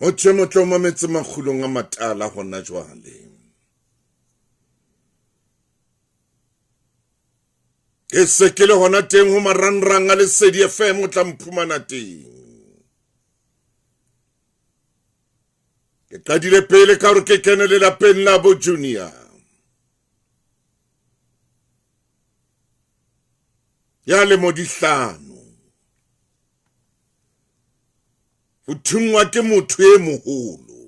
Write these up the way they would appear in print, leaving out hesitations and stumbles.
O tšemotlo mametse makgulong a matala gona jwale. Ke se ke le gona teng ho marangrang a Lesedi FM o tla mphumana teng. Ke qadile pele ka hore ke kene lelapeng la bo Junior. Ya le modihlano. Ho thungwa ke motho e moholo.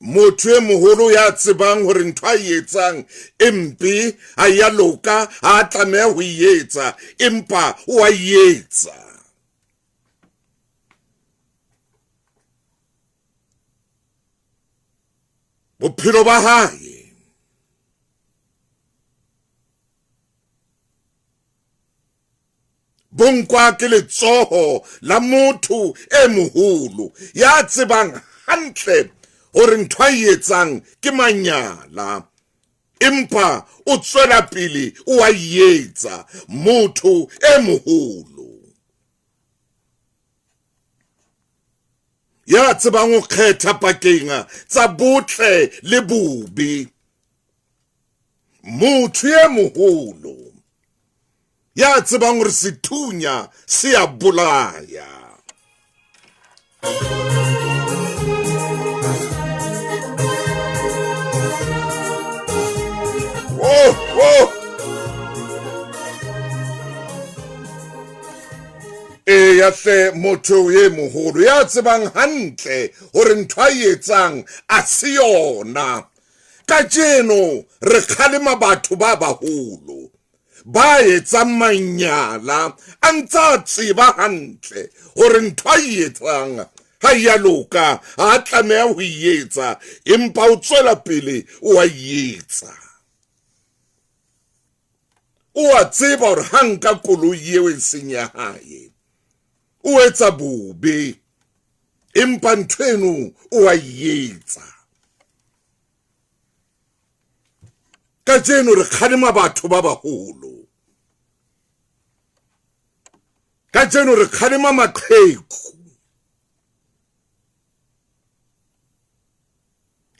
Motho e moholo ya tsebang hore ntho a etsang empe a ya loka a tlameha ho etsa empa o a etsa. Bophelo ba hae bonkwa ke letsoho la motho e moholo ya tsebang hantle hore ntho a etsang ke manyala empa o tswela pele o a etsa. Motho e moholo ya tsebang o kgetha pakeng tsa botle le bobe. Motho e moholo ya tsebang hore sethunya se a bolaya. Ya hle motho ye moholo ya tsebang hantle hore ntho a etsang a se yona. Ka jeno re kgalema batho ba baholo ba etsang manyala a ntsa tseba hantle hore ntho a etsang ha ya loka a tlameha ho etsa empa o tswela pele o a etsa. O a tseba hore hanka koloi eo e seng ya hae o etsa bobe empa ntho eno o a etsa. Ka jeno re kgalema batho ba baholo. Ka jeno re kgalema maqheku.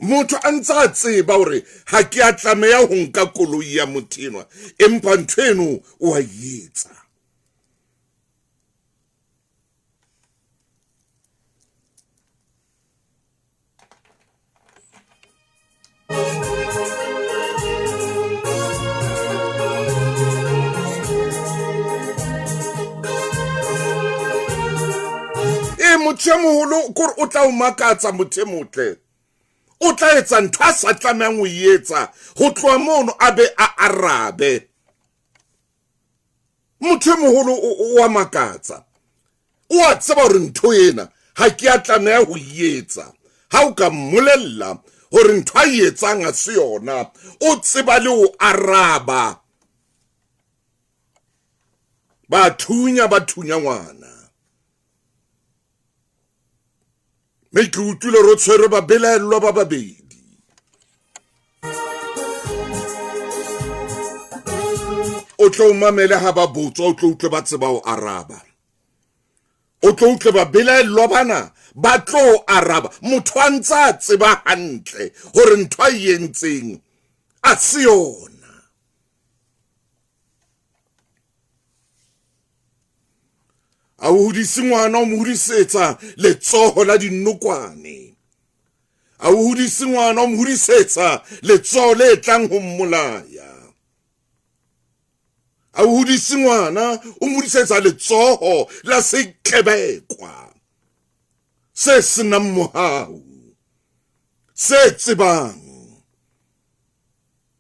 Motho a ntse a tseba hore ha ke a tlameha ho nka koloi ya motho enwa empa ntho eno o a etsa. Motho moholo kore o tla o makatsa motho motle. O tla etsa ntho a sa tlamehang ho etsa ho tloha mono a be a arabe. Motho moholo o a makatsa. O a tseba hore ntho ena ha ke a tlameha ho etsa. Ha o ka mmolella hore ntho a etsang a se yona o tseba le ho araba. Bathunya ngwana. Me ke utlwile ro tshwere ba belaellwa ba babedi. O tlo mamele ha ba botswa o tlo utlwe ba tseba ho araba. O tlo utlwe ba belaellwa bana ba tlo araba. Motho a ntsa tseba hantle hore ntho a entseng a se yona. A o hodise ngwana o mo hodisetsa letsoho la dinokwane. A o hodise ngwana o mo hodisetsa letsoho le tlang ho mmolaya. A o hodise ngwana o mo hodisetsa letsoho la seqhebekwa se senang mohau, se tsebang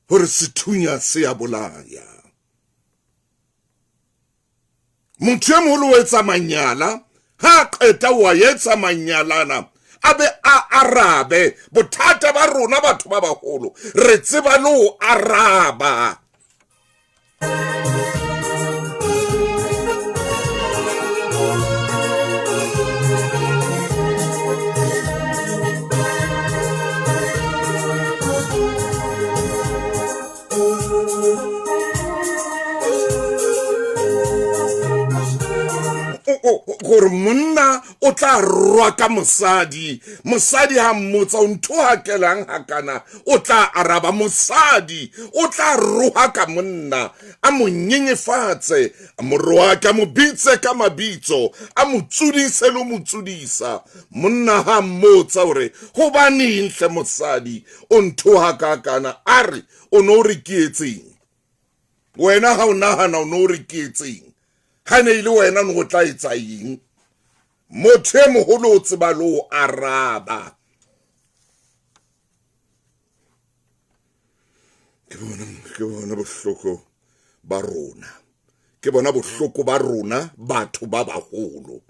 hore sethunya se a bolaya. Motho e moholo o etsa manyala ha qeta wa etsa manyalana a be a arabe. Bothata ba rona batho ba baholo re tseba le ho araba. gore monna o tla rwa ka mosadi ha mmotsa o ntho hakelang hakana o tla araba mosadi o tla roha ka monna a mo nyenyefatse a mo roa ka mo bitse ka mabitso a mo tsudise le mo tsudisa monna ha mmotsa gore go baneng hle mosadi o ntho hakana a re o no re kietseng wena ha o nahana o no re kietseng ha ne ile wena no tla etsa eng motho e moholo o tseba lo araba ke bona bohloko ba rona ke bona bohloko ba rona batho ba baholo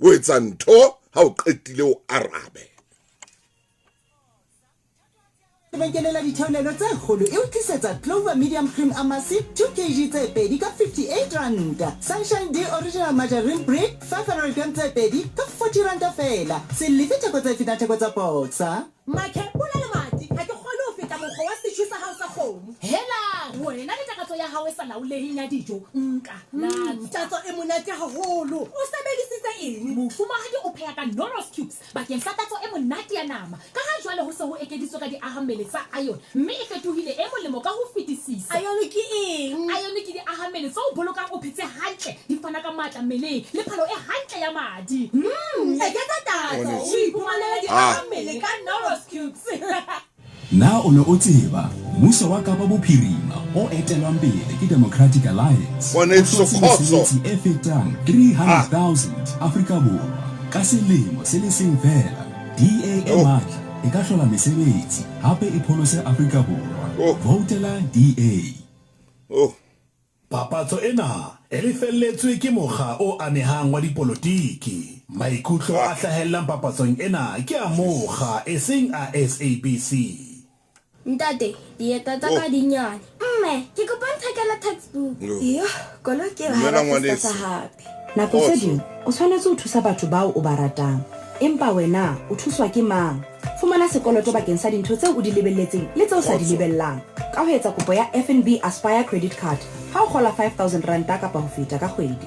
o etsa ntho ha o qetile o arabe Benkelela ditheolelo tse kgolo e o tlisetsa Clover Medium Cream Amasi 2 kg tse pedi ka 58 rand. Sunshine D Original Margarine Bread 500 g tse pedi ka 40 rand fela. Se lefe theko tse feta theko tsa Boxer. Make pula le mati ha ke kgone ho feta mokgwa wa setjhu sa hao sa kgomo. Hela wena le takatso ya hao e sa laoleheng ya dijo nka la tatso e monate haholo. O sebedisitse eng? Mofumahadi o pheha ka Noros Cubes bakeng sa tatso e monate ya nama. Ka ha jwale ho se ho ekeditswe ka diahammele tsa iron mme e fetohile e molemo ka ho fetisisa. Iron ke eng? Iron ke diahammele tse o bolokang o phetse hantle di fana ka matla mmeleng le phalo e hantle ya madi. E ke tatso o iphumana diahammele ka Noros Cubes. Na o ne o tseba mmuso wa Kapa Bophirima o etelwang pele ke Democratic Alliance o mesebetsi e fetang 300,000 Afrika Borwa ka selemo se le seng fela DA e matla e ka hlola mesebetsi hape e pholose Afrika Borwa votela DA Papatso ena e lefelletswe ke mokga o amehang wa dipolotiki. Maikutlo a hlahellang papatsong ena ke a mokga e seng a SABC. Ntate, dieta tsa ka dinyane. Mme, ke kopa nthekela textbook. Iyo, kolo ke hara tsa hape. Nako tse ding o tshwanetse o thusa batho bao o ba ratang. Empa wena o thuswa ke mang? Fumana sekoloto bakeng sa dintho tseo o di lebelletseng le tseo sa di lebellang. Ka ho etsa kopo ya FNB Aspire Credit Card, ha o kgola 5,000 rand kapa ho feta ka kgwedi.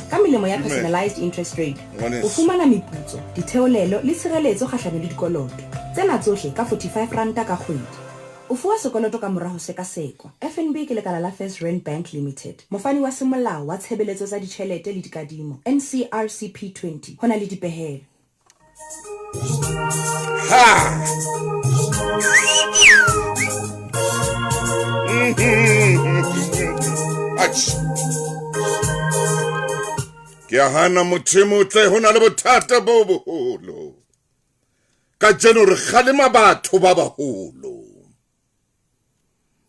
Ka melemo ya personalized interest rate, o fumana meputso, ditheolelo le tshireletso kgahlano le dikoloto. Tsena tsohle ka 45 rand ka kgwedi. O fuwa sekoloto ka mora ho seka-sekwa. FNB ke lekala la First Rand Bank Limited. Mofani wa semolao wa tshebeletso tsa ditjhelete le dikadimo, NCRCP 20. Hona le dipehelo. Ha! Ach! Ke hana mothemotle hona le bothata bo boholo. Ka jeno re kgalema batho ba baholo.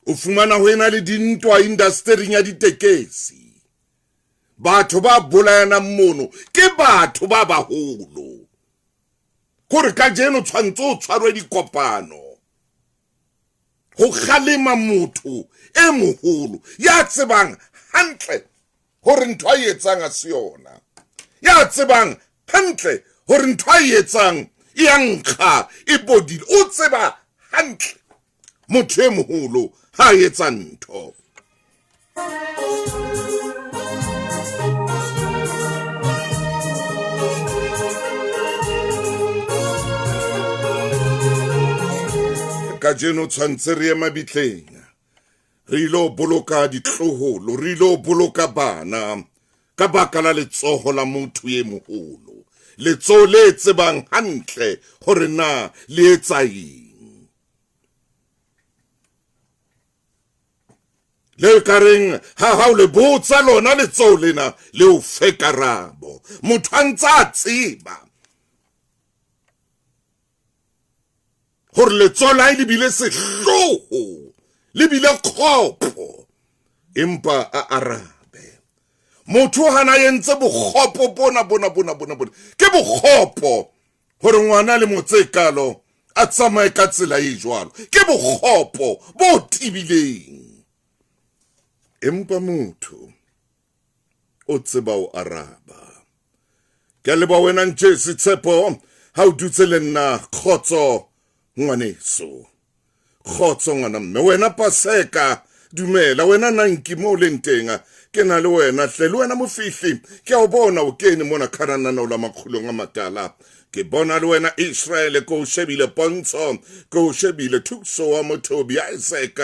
O fumana ho ena le dintwa industry ya ditekesi. Batho ba bolayana mono ke batho ba baholo. Gore ka jeno tshwantse o tshwarwe dikopano. Ho kgalema motho e moholo ya tsebang hantle hore ntho a etsang a se yona. Ya tsebang hantle hore ntho a etsang e yankga e bodile. O tseba hantle motho e moholo ha etsa ntho. Ka jeno tshwantse re ema bitleng re ilo boloka ditloholo re ilo boloka bana ka baka la letsoho la motho e moholo letsoho le tsebang hantle hore na le etsa eng le kareng ha o le botsa lona letsoho lena le o fe karabo motho a ntse a tseba hore letsoho la le bile sehloho le bile khopo empa a arabe motho hana yentse bokgopo bona ke bokgopo hore ngwana le motsekalo a tsamaye ka tsela e jwalo ke bokgopo bo tibileng empa motho o tseba o araba ke le ba wena ntse Setshepo ha o dutse le nna khotso ngwaneso khotso ngwana mme wena Paseka dumela wena nanki mo lentenga ke na le wena hle le wena mofihli ke a bona o kene mona kharanana la makgulong a matala ke bona le wena Israel ko shebile pontsho ko shebile thuso wa mothobi ya Isaac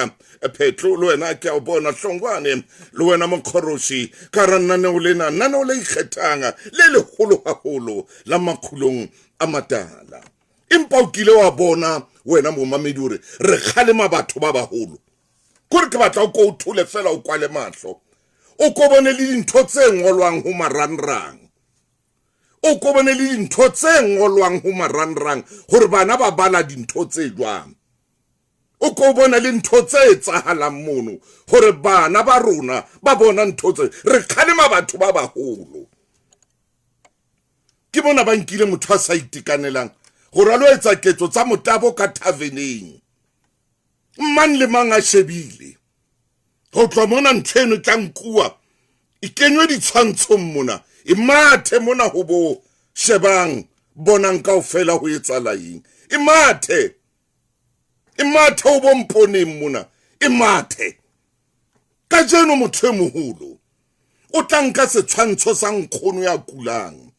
Petro le wena ke a bona hlongwane le wena mokhoroshi kharanana o lena nana o le ikgethanga le le holo haholo la makgulong a matala impa o kile wa bona wena mo mamedi hore re khalema batho ba baholo kore ke batla o ko thule fela o kwale mahlo o ko bone le dintho tse ngolwang ho maranrang o ko bone le dintho tse ngolwang ho maranrang hore bana ba bala dintho tse jwang o ko bona le ntho tse etsahalang mono hore bana ba rona ba bona ntho tse re khalema batho ba baholo ke bona ba nkile motho a sa itekanelang gore a lo etsa ketso tsa motabo ka taveneng man le mang a shebile go tloa mona ntheno tla nkua ikenywe ditshwantsho mona imathe mona ho bo shebang bonang kaofela ho etsala eng imathe o bo mponeng mona imathe ka jeno motho e moholo o tla nka setshwantsho sa nkgono ya kulang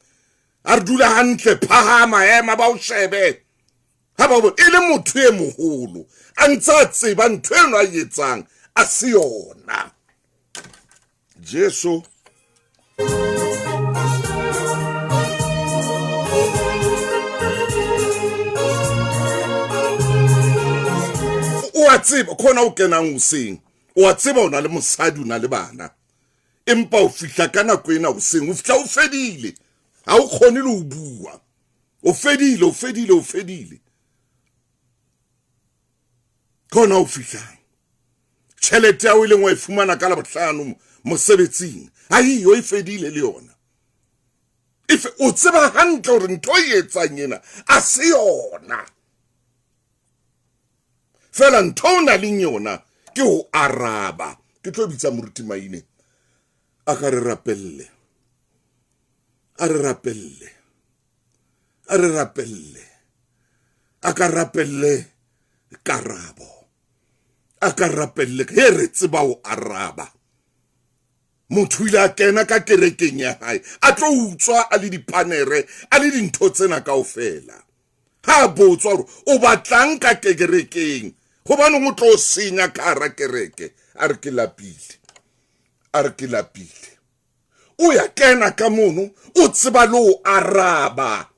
a re dula hantle phahama ema ba o shebe ha ba bo e le motho e moholo a ntse a tseba ntho eno a etsang a se yona Jesu o a tseba khona o kenang o seng o a tseba o na le mosadi o na le bana empa o fihla ka nako ena o seng o fihla o fedile ha o khone le o bua o fedile khona o fihla tšhelete ya o ileng wa e fumana ka labohlano mosebetsing aiyo e fedile le yona o tseba hantle hore ntho e etsang ena a se yona fela ntho o na leng yona ke ho araba ke tlo bitsa moruti maine a ka re rapelle a ka rapelle karabo a ka rapelle he re tseba o araba motho ile a kena ka kerekeng ya hae a tlo utswa a le dipanere a le dintho tsena kaofela ha botswa hore o batlang ka kerekeng hobane o tlo senya ka hara kereke a re ke lapile o ya kena ka mono o tseba le o araba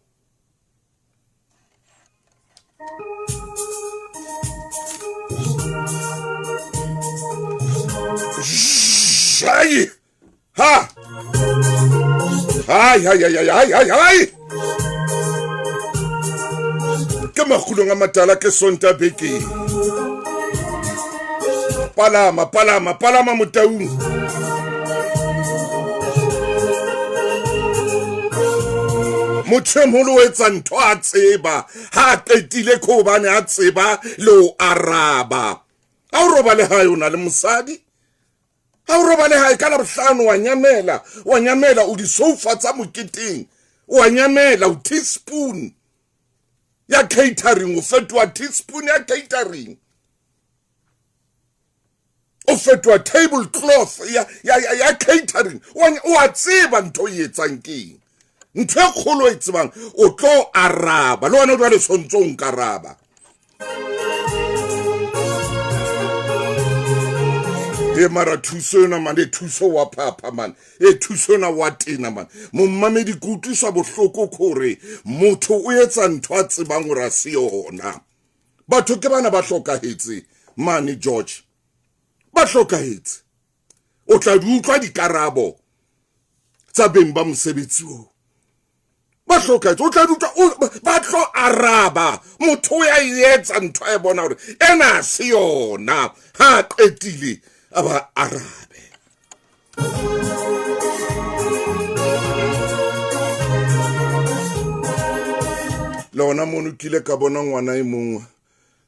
Ai! Ha! Ai! Ke makgulong a matala ke sonta beke. Palama motaung. Motho moholo o etsa ntho a tseba ha qetile ko bane a tseba le o araba. A o roba le hae o na le mosadi ha o roba le hae ka labohlano wa nyamela o di sofa tsa moketeng wa nyamela o teaspoon ya catering o fetwa teaspoon ya catering o fetwa tablecloth ya catering o a tseba ntho e etsang keng ntho e kgolo e tsebang o tlo araba le wena o dwa le sontsong karaba e mara thuso na man e thuso wa papa man e thuso na wa tena man mo mmamedi kutlisa bohloko khore motho o etsa ntho a tsebang hore a se yona batho ke bana ba hlokahetse mane George ba hlokahetse o tla di utlwa dikarabo tsa beng ba mosebetsi o ba hlokahetse o tla di utlwa ba tlo araba motho ya etsa ntho a bona hore ena se yona ha qetile aba arabe lona mono kile ka bona ngwana e mongwe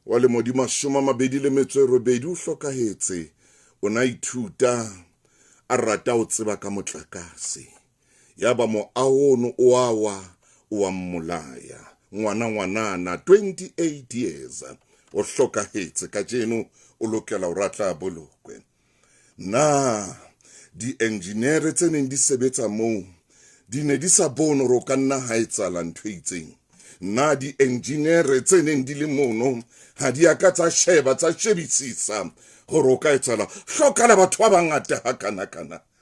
wa le modimo 28 o hlokahetse o na ithuta a rata o tseba ka motlakase yaba mo aono o mmolaya ngwanana 28 years o hlokahetse ka jeno o lokela o ratla bolokwe na di-engineer tse neng di sebetsa moo di ne di sa bone hore o ka nna ha etsala ntho e itseng. Na di-engineer tse neng di le mono ha di aka tsa sheba tsa shebisisa hore o ka etsala hlokala batho ba bangata ha kana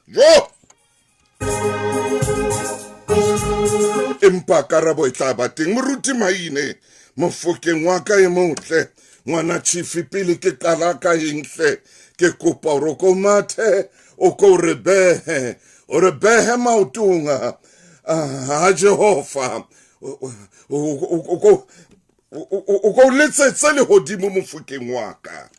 jo empa karabo e tla ba teng. Moruti Maine, Mofokeng wa ka e motle, ngwana Chief pele ke qala ka enhle, ke kopa hore ko mathe o ko re behe maotonga ha Jehova o ko letsetse le hodimo Mofokeng wa ka.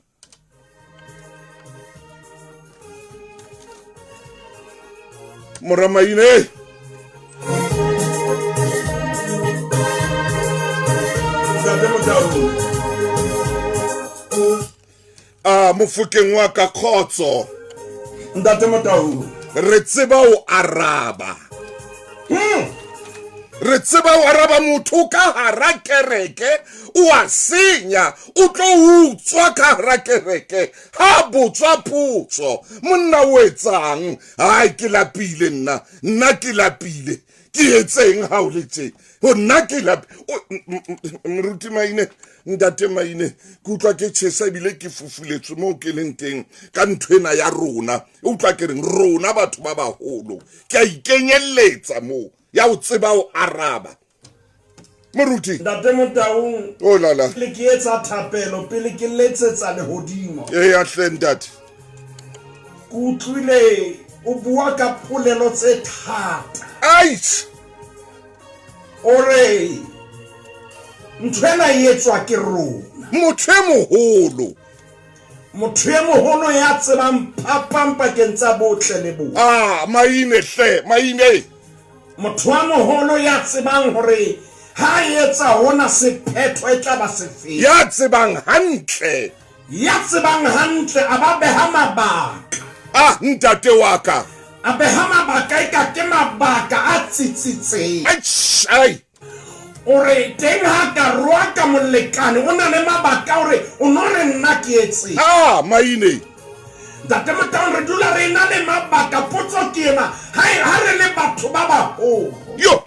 Moramaine Mofokeng wa ka khotso Ntate Motau re tseba o araba re tseba o araba motho ka hara kereke o a senya o tlo utswa ka hara kereke ha botswa putso monna o etsang hai ke lapile nna ke lapile ke etseng ha o le tse o nna ke Moruti Maine Ntate Maine ke utlwa ke tshesa bile ke fufuletswe mo ke leng teng ka nthwena ya rona o utlwa ke reng rona batho ba baholo ke a ikenyelletsa mo ya o tseba o araba Moruti Ntate Motau o lala le ke etsa thapelo pele ke letsetsa le hodimo ya hle ntate ke utlwile o bua ka polelo tse thata aish ore ntwena e etswa ke rona motho e moholo motho e moholo ya tsebang phapang pakeng tsa botle le botle Maine hle Maine motho wa moholo ya tsebang hore ha etsa hona sephetho e tla ba sefe ya tsebang hantle a ba beha mabaka ntate wa ka a beha mabaka e ka ke mabaka a tsitsitseng ai ore teng ha ka roa ka molekane o na le mabaka ore o no re nna ke etse Maine Ntate Motau re dula re na le mabaka potso ke ena ha re le batho ba baholo yo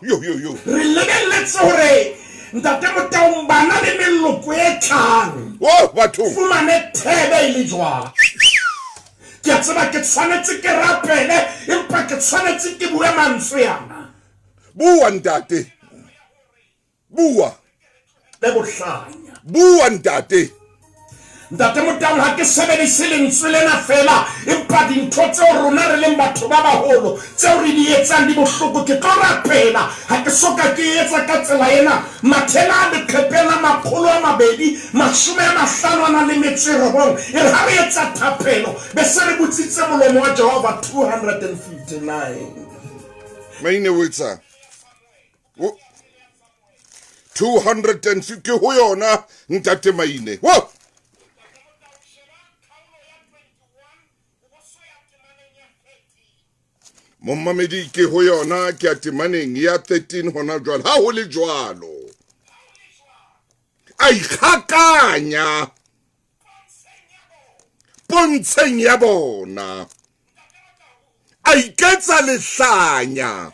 re lebelletse hore Ntate Motau bana le meloko e tlang batho fumane thebe e le jwang ke a tseba ke tshwanetse ke rapele empa ke tshwanetse ke bue mantswe yana bua ntate bua le bohlanya bua ntate Ntate Motau ha ke sebedise lentswe lena fela empa dintho tseo rona re leng batho ba baholo tseo re di etsang di bohloko ke tlo rapela ha ke soka ke etsa ka tsela ena mathela a leqhepela 250 le metserobong e re ha re etsa thapelo be se re butsitse molomo wa Jehova 259 Maine wetsa 250 ke ho yona Ntate Maine Momamedi ke ho yona ke a temaneng ya 13 hona jwale ha ho le jwalo ai khakanya pontsheng ya bona ai ketsa lehlanya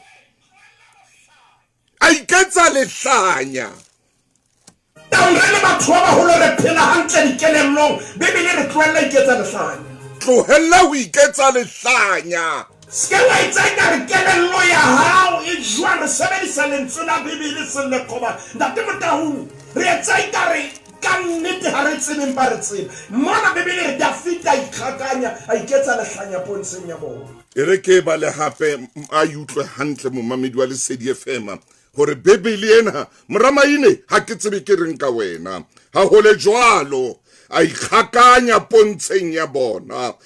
taurele batho ba baholo re phela hantle dikelellong bebele re tlohella iketsa lehlanya tlohella ho iketsa lehlanya Skela itse ka re kelello ya hao e jwang re sebedisa lentswe la Bibele se le qoba Ntate Motau re etsa ikare ka nnete ha re tsebeng ba re tsebe mona Bibele re da fita ikgakanya a iketsa lehlanya pontsheng ya bona e re ke ba le hape a utlwe hantle momamedi wa Lesedi FM hore Bibele ena Moramaine ha ke tsebe ke reng ka wena ha ho le jwalo a ikgakanya pontsheng ya bona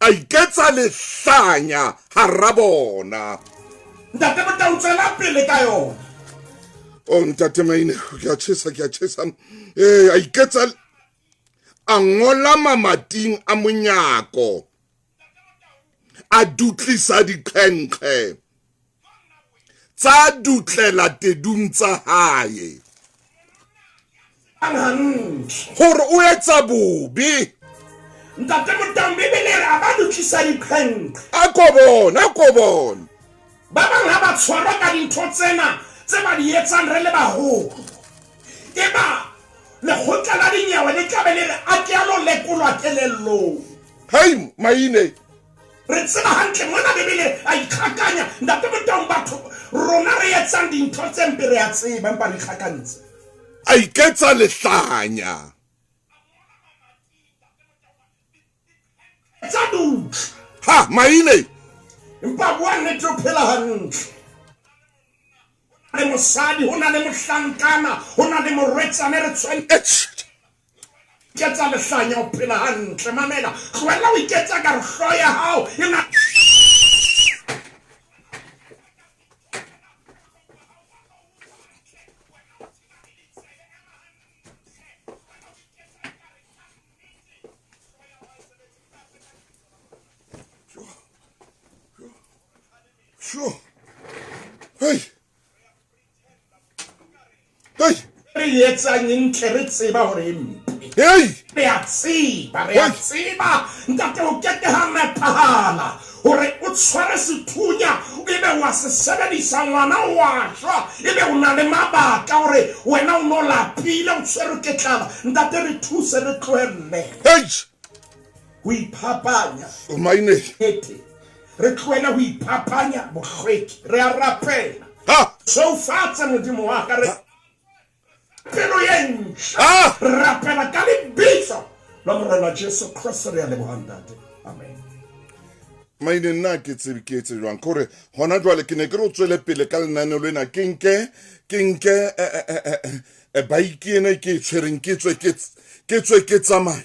a iketsa lehlanya hara bona Ntate Motau tsela pele ka yona Ntate Maine ke a tshesa a iketsa a ngola mamating a monyako a dutlisa diqhenkge tsa dutlela tedung tsa hae hore o etsa bobe ntate Motau Bibele re a ba dutlisa dikgeng a ko bona ba bang ha ba tshwarwa ka dintho tsena tse ba di etsang re le baholo ke ba lekgotla la dinyewe le tlabe le re a ke a lo lekolwa kelellong hai Maine re tseba hantle mona Bibele a ikgakanya ntate Motau batho rona re etsang dintho tse mpe re a tseba empa re ikgakantse a iketsa lehlanya tsa du ha Maine empa bua nnete o phela hantle le mosadi ho na le mohlankana ho na le morwetsane re tsweng ketsa lehlanya o phela hantle mamela tlohella o iketsa ka re hlooho ya hao e na Hey. re etsang ntle re tseba hore mpe Hey. re a tseba ntate o kete ha mephahala hore o tshware sethunya ebe wa se sebedisa ngwana wa shwa ebe o na le mabaka hore wena o no lapile o tshwere ke tlala ntate re thuse re tlohelle Hey. ho iphapanya O Maine ete re tlohela ho iphapanya bohlweki re a rapela ha so fatsa modimo wa ka re pelo yentsha Ah! rapela ka lebitso la morena Jesu Kriste re a lebohang ntate amen Maine nna ke tsebiketse jwang kore hona jwale ke ne ke re o tswele pele ka lenane lena ke nke bike ena ke tshwereng ke tswe ke tsamaye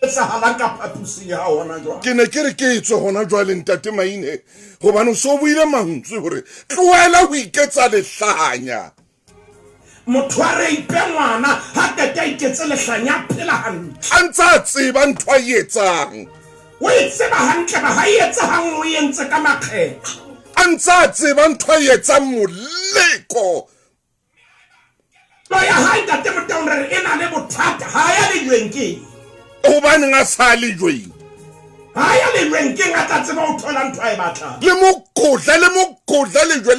etsahalang ka phaposing ya hao hona jwale ke ne ke re ke tswe hona jwale ntate Maine gobane o so buile mantswe gore tlohela ho iketsa lehlanya motho a re ipe ngwana ha tete a iketse lehlanya phela hantle a ntse a tseba ntho a etsang o e tseba hantle ba ha e etsahang o entse ka makgetlo a ntse a tseba ntho a etsang moleko lo ya hae ntate Motau re e na le bothata ha ya le jwenkeng gobaneng a sa le jweng ha ya le jwenkeng a tla tseba o thola ntho a e batlang le mokotla lejwe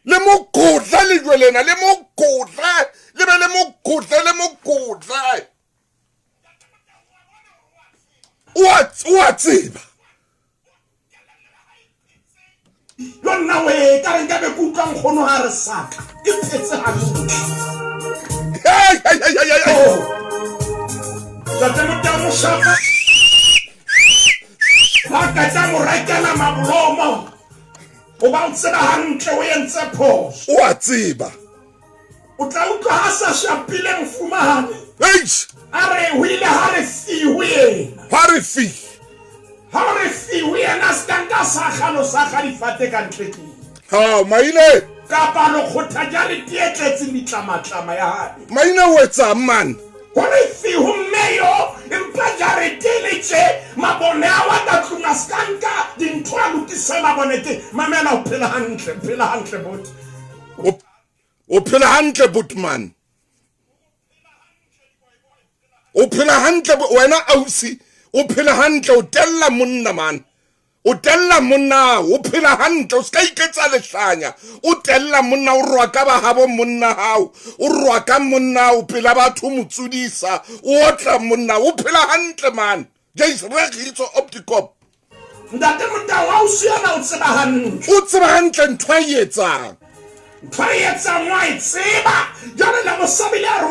le mokotla lejwe lena le mokotla le be le mokotla o a tseba lo nna we ka re nka be ke utlwang kgono ha re saka e phetse hantle ntate Motau moshaka ba ka tla mo rekela mabolomo o ba o tseba hantle o entse phoso o a tseba o tla utlwa ha sa shapile mfumane eish a re ho ile ha re fiwe yena ha re fi ha re fiwe yena stanka sa khalo sa khalifate ka ntlekeng ha Maine kapa lo khothaja le tietletse mitlamatlama ya hae Maine o etsa man hore fi ho meyo empa jaretele tse mabone a wa ta tlunga skanka dintho a lokisa mabone ke mamela o phela hantle bot o phela hantle botman o phela hantle wena ausi o phela hantle o tella monna man o tella monna o phela hantle o ska iketsa lehlanya o tella monna o rwa ka ba habo monna hao o rwa ka monna o phela batho motsudisa o otla monna o phela hantle man Jesus regitso opticop ndate Motau wa o siana o tseba hantle ntho a etsang Tshwaetsa ngwa e tseba jana la mo sabile a re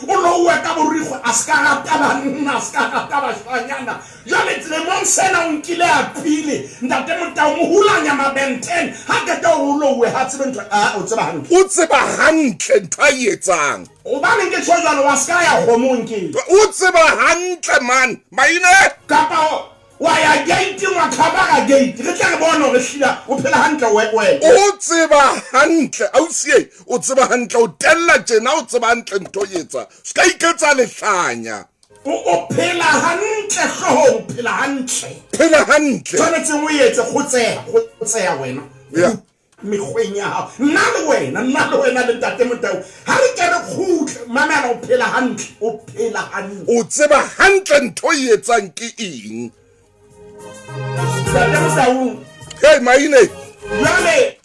o lowe ka borikgo a ska rata banna a ska rata bashanyana jale tsele mo sena o nkile a pile ntate Motau mo hulanya mabenten ha ke ta o lowe ha tsebe ntho a o tseba hantle ntho a etsang o ba neng ke tsho jalo wa ska ya go mo nke o tseba hantle man Maine kapa wa ya gate wa khabara gate re tla re bona re hlila o phela hantle we o tseba hantle ausie o tseba hantle o tella tjena o tseba hantle ntho yetsa ska iketsa lehlanya o phela hantle hloho phela hantle phela hantle tshwanetse o etse go tseya wena ya mekgweng ya hao nna le wena le ntate Motau ha re ke re khutle mamela o phela hantle o tseba hantle ntho e etsang ke eng ntate Motau hey Maine jale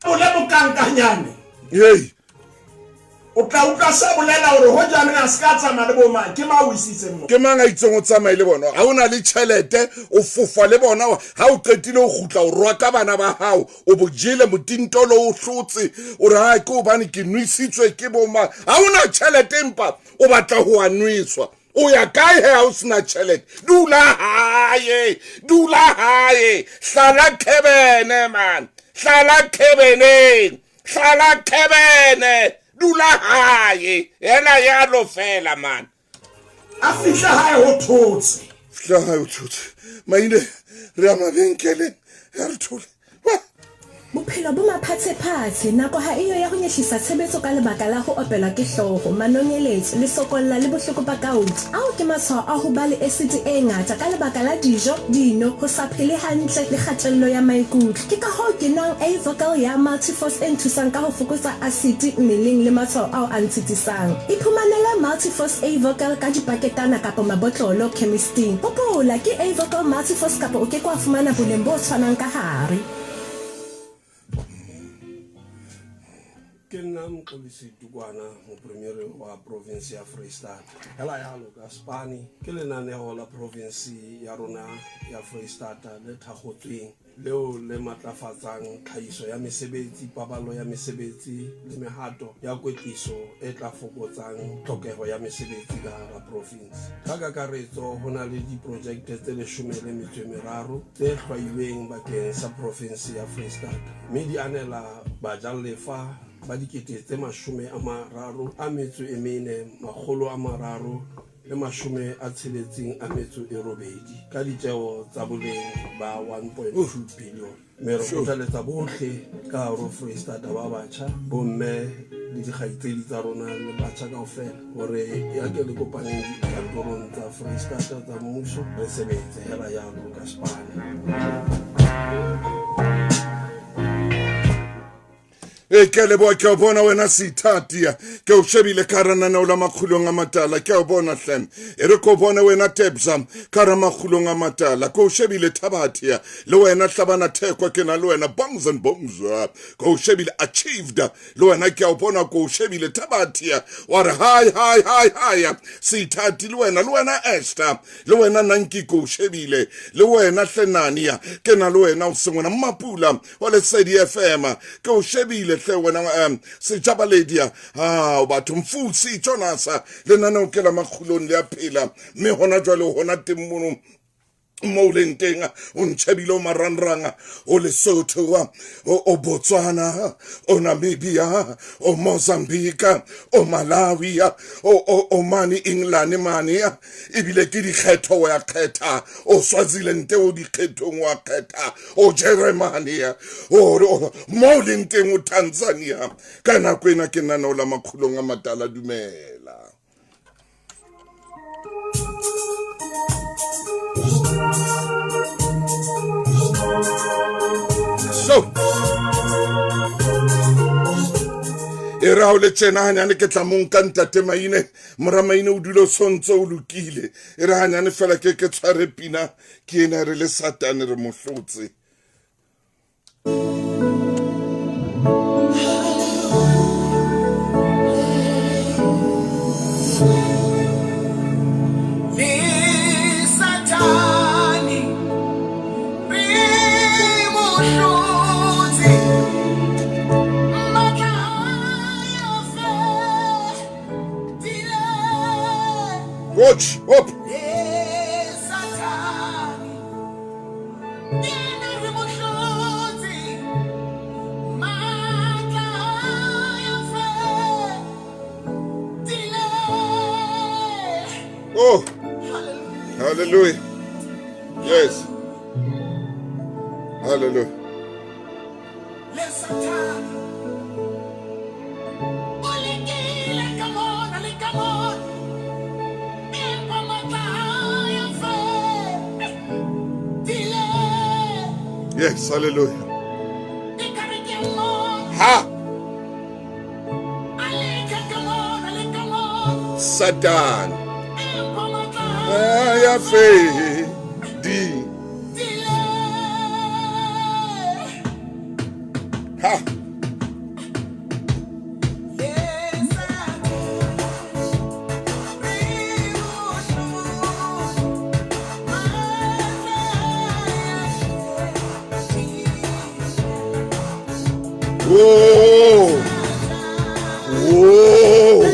o le mokankanyane hey o tla utlwa sa bolela hore ho jane a ska tsamaya le boma ke ma o isitse mo ke manga itseng o tsamaye le bona ha ona le tšhelete o fofa le bona ha o qetile o gutla o rwa ka bana ba hao o bojile motintolo o hlotse o re ha ke o bane ke nwisitswe ke boma ha ona tšhelete empa o batla ho anwiswa o ya kae he ha o sena tšhelete dula hae hlala khebene man hlala khebene dula hae yena yalo fela man a fihla hae ho thotse Maine re a mabenkeleng ya re thole bophelo bo maphatsephatse nako ha iyo ya ho nyehlisa tshebetso ka lebaka la ho opelwa ke hloho manonyeletso le sokolla le bohloko ba gout ao ke matshwao a ho ba le acid e ngata ka lebaka la dijo dino ho sa phele hantle le kgatello ya maikutlo ke ka hoo ke nwang Avocal ya Multiforce e nthusang ka ho fokotsa acid mmeleng le matshwao ao a ntshitisang iphumanela Multiforce Avocal ka dipaketana kapa mabotlolo chemisting hopola ke Avocal Multiforce kapa o ke kwa fumana boleng bo tshwanang ka hare ke nna Mxolisi Tukwana mopremiere wa province ya Freestata hela yalo ka Spani ke lenaneo la province ya rona ya Freestata le thagotsweng leo le matlafatsang tlhahiso ya mesebetsi paballo ya mesebetsi le mehato ya kwetliso e tla fokotsang tlhokeho ya mesebetsi ka hara province ka kakaretso hona le diprojekte tse 13 tse hlwailweng bakeng sa province ya Freestata mme di anela bajalefa ba dikete tse 34,368 ka ditjeo tsa boleng ba 1.2 billion mme re kgothaletsa bohle ka haro Freestata ba batjha bomme le dikgaitsedi tsa rona le batjha kaofela hore ya ke le kopaneng dikantorong tsa Freestata tsa mmuso re sebetse hela yalo ka Spani ke le ke o bona wena Sithatia ke o shebile karanana ola makhulong a matala ke o bona hlem e re ko bona wena Tebza karama makhulong a matala ko o shebile Thabatia le wena Hlabana Thekwa ke na le wena Bongs and Bongs ko o shebile Achieved le wena ke o bona ko o shebile Thabatia wa re hi Sithati le wena Esther le wena Nanki ko o shebile le wena Hlenania ke na le wena o sengwana Mapula wa le Sedi FM ke o shebile wena Sejabaledi batho mfutsi Jonasa le nana o kela makhulong le a phela mme hona jwale hona temmono mo lenteng o ntšhabile o maranranga o Lesotho o Botswana o Namibia o Mozambique o Malawi o mani England mani ebile ke dikgetho wa kgetha o Swaziland o dikgethong wa kgetha o Germany o mo lenteng o Tanzania kana kwena ke nana o la makhulong a matala dumela so era o le tsena hanyane ke tla monka ntate Maine mora Maine o dilo sontso o lokile era hanyane fela ke tshware pina ke ena re le Satane re mohlotse Watch up. Oh, hallelujah. Yes. Hallelujah. Yes, hallelujah. Satan ya fedi ha whoa whoa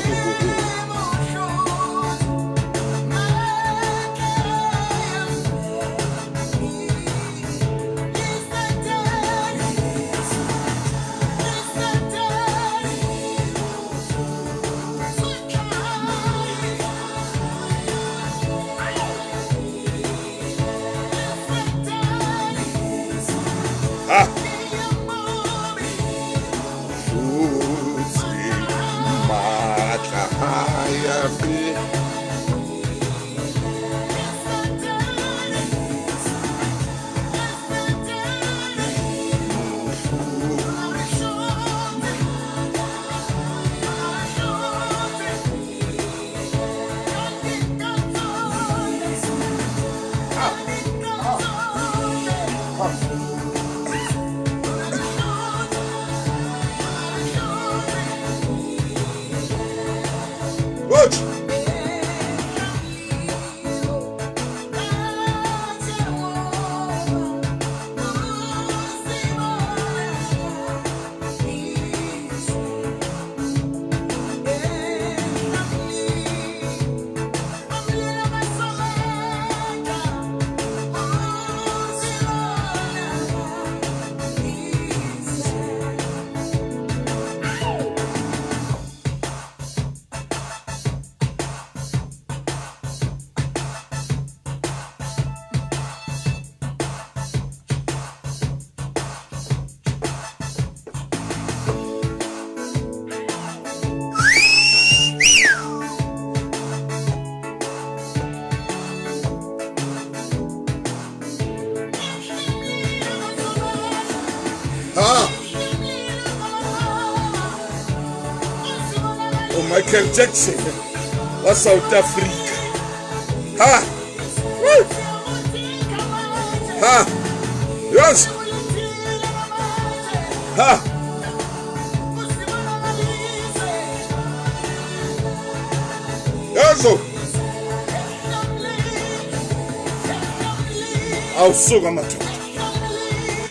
Michael Jackson wa South Africa. Ha! Woo! Ha! Yes! Ha! Yazo! Awusuka madoda.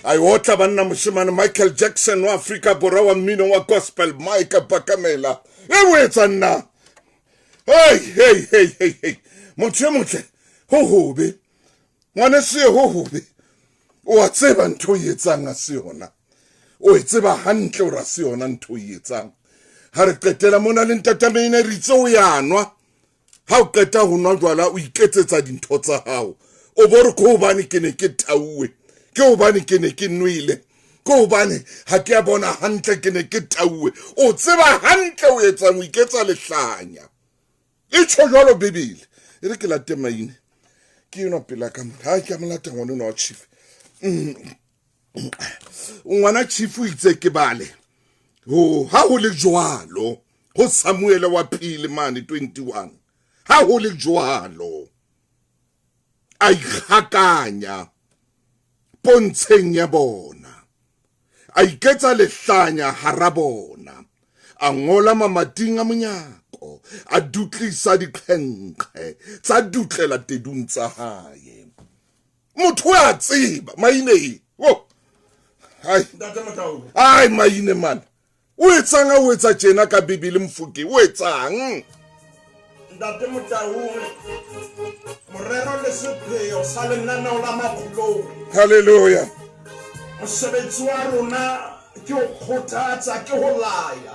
Ayiwotha banna mushimane Michael Jackson wa Africa Borwa wa mmino wa gospel Mike Bakamela. Ewetsa nna. Hey. Motle. Hohobe. Ngwana se hohobe. O a tseba ntho yetsang a se yona. O tseba hantle o ra se yona ntho yetsang. Ha re qetela mona le ntatamene re itse o yanwa. Ha o qeta ho nwa jwala o iketsetsa dintho tsa hao. O bore ko bane ke ne ke tauwe. Ke o bane ke ne ke nwile. Ko bane ha ke a bona hantle ke ne ke tauwe. O tseba hantle o etsa mo iketsa lehlanya. E tshojalo bibele. E re ke la temaine. Ke yona pela ka mo. Ha ke amolata ngwana no chief. Ngwana chief o itse ke bale. Ho ha ho le jwalo. Ho Samuel wa pele mane 21. Ha ho le jwalo. Ai hakanya. Pontsheng ya bona. A iketsa lehlanya harabona. A ngola mamating a monyako. A dutlisa diqhenqhe. Tsa dutlela tedung tsa hae. Motho a tseba maine. Wo. Hai. Ai maine man. O etsang a o etsa tjena ka Bibele Mfoke. O etsang? Ntate Motau. Morero le sepheo sa lenaneo la makgulong. Hallelujah. Mosebetsi wa rona ke ho kgothatsa ke ho laya.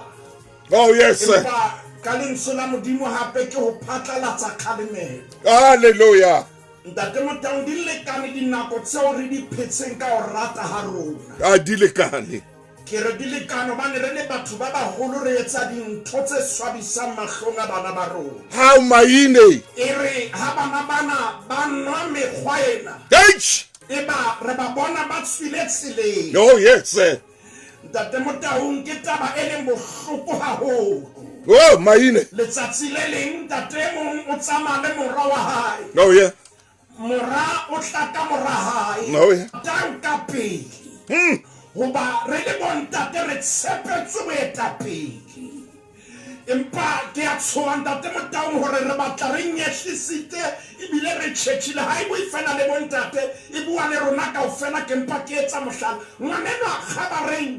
Oh yes sir. Ka lentswe la Modimo hape ke ho phatlalatsa kgalemelo. Hallelujah. Ntate Motau di lekane dinako tseo re di phetseng ka ho rata ha rona. A di lekane. Ke re di lekane hobane re le batho ba baholo re etsa dintho tse swabisang mahlong a bana ba rona. How maine? E re ha bana ba nwa mekgwa ena. Eba re ba bona ba tswile tseleng. Oh yes sir. Ntate Motau ke taba e leng bohloko haholo. Oh, maine. letsatsi le leng ntate mong o tsamaya le mora wa hae Oh yeah. mora o tla ka mora hae Oh yeah. tanka pele hoba re le bontate re tshepetse boetapele empa ke a tshoha ntate Motaung hore re batla re nyehlisitse ebile re tjhetjhile ha e bue fela le bontate e bua le rona kaofela ke mpa ke etsa mohlala ngwaneno a kgabareng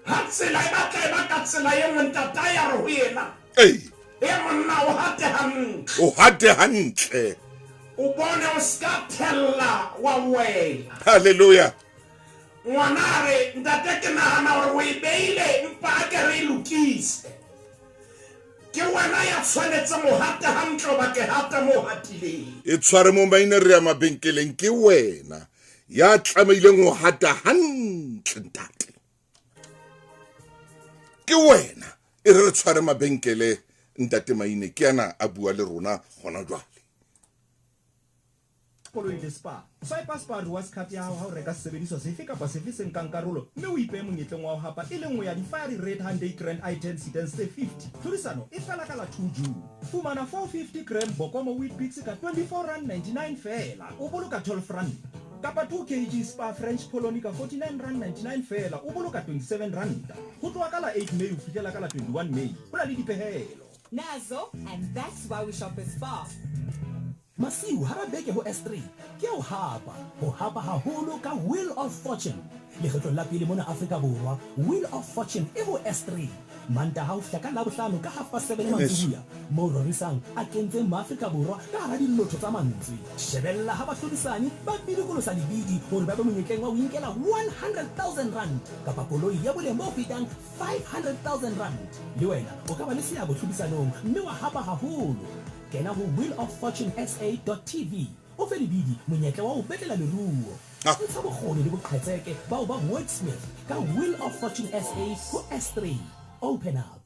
ha tsela e batla e ba ka tsela e nngwe ntate ya re ho yena e monna o hate hantle O hate hantle. o bone o ska thella wa wela Hallelujah. ngwana re ntate ke nahana hore o e beile mpa a ke re e lokise ke wena ya tshwanetse mo hate hantle ba ke hata mo hatileng E tshware mo maine re ya mabenkeleng ke wena ya tlameileng ho hata hantle ntate. Ke wena e re tshware mabenkele ntate maine ke yana a bua le rona gona jwale. Koloi le spa swipe spa rewards card ya hao ha o reka sebediswa sefe kapa sefe se nkang karolo mme o ipe monyetleng wa ho hapa e le nngwe ya di-fiery red 100 grand items sedans tse 50 tlhodisano e fela ka la 2 June fumana 450 gram bokomo wheat bix ka 24.99 fela o boloka 12 rand kapa 2 kg spa french polony ka 49.99 fela o boloka 27 rand ho tloha ka la 8 May ho fihlela ka la 21 May ho na le dipehelo nazo and that's why we shop at Spar. Masiu hara beke ho S3 ke o hapa haholo ka Wheel of Fortune le kgetlo la pele mona Afrika Borwa Wheel of Fortune e ho S3 manta ha o fihla ka Labohlano ka 7:30 mantsibuya mo rorisang a kentse Afrika Borwa ka hara dilotho tsa mantswe shebella ha ba hlodisani ba bidikolosa lebidi hore ba be monyetleng wa o inkela 100,000 rand kapa koloi ya boleng bo fetang 500,000 rand le wena o ka ba le seabo hlodisanong mme wa hapa haholo kena ho wheeloffortunesa.tv o fe lebidi monyetla wa ho petlela leruo ntsha bokgoni le boqhetseke bao ba wordsmith ka Wheel of Fortune SA ho S3 open up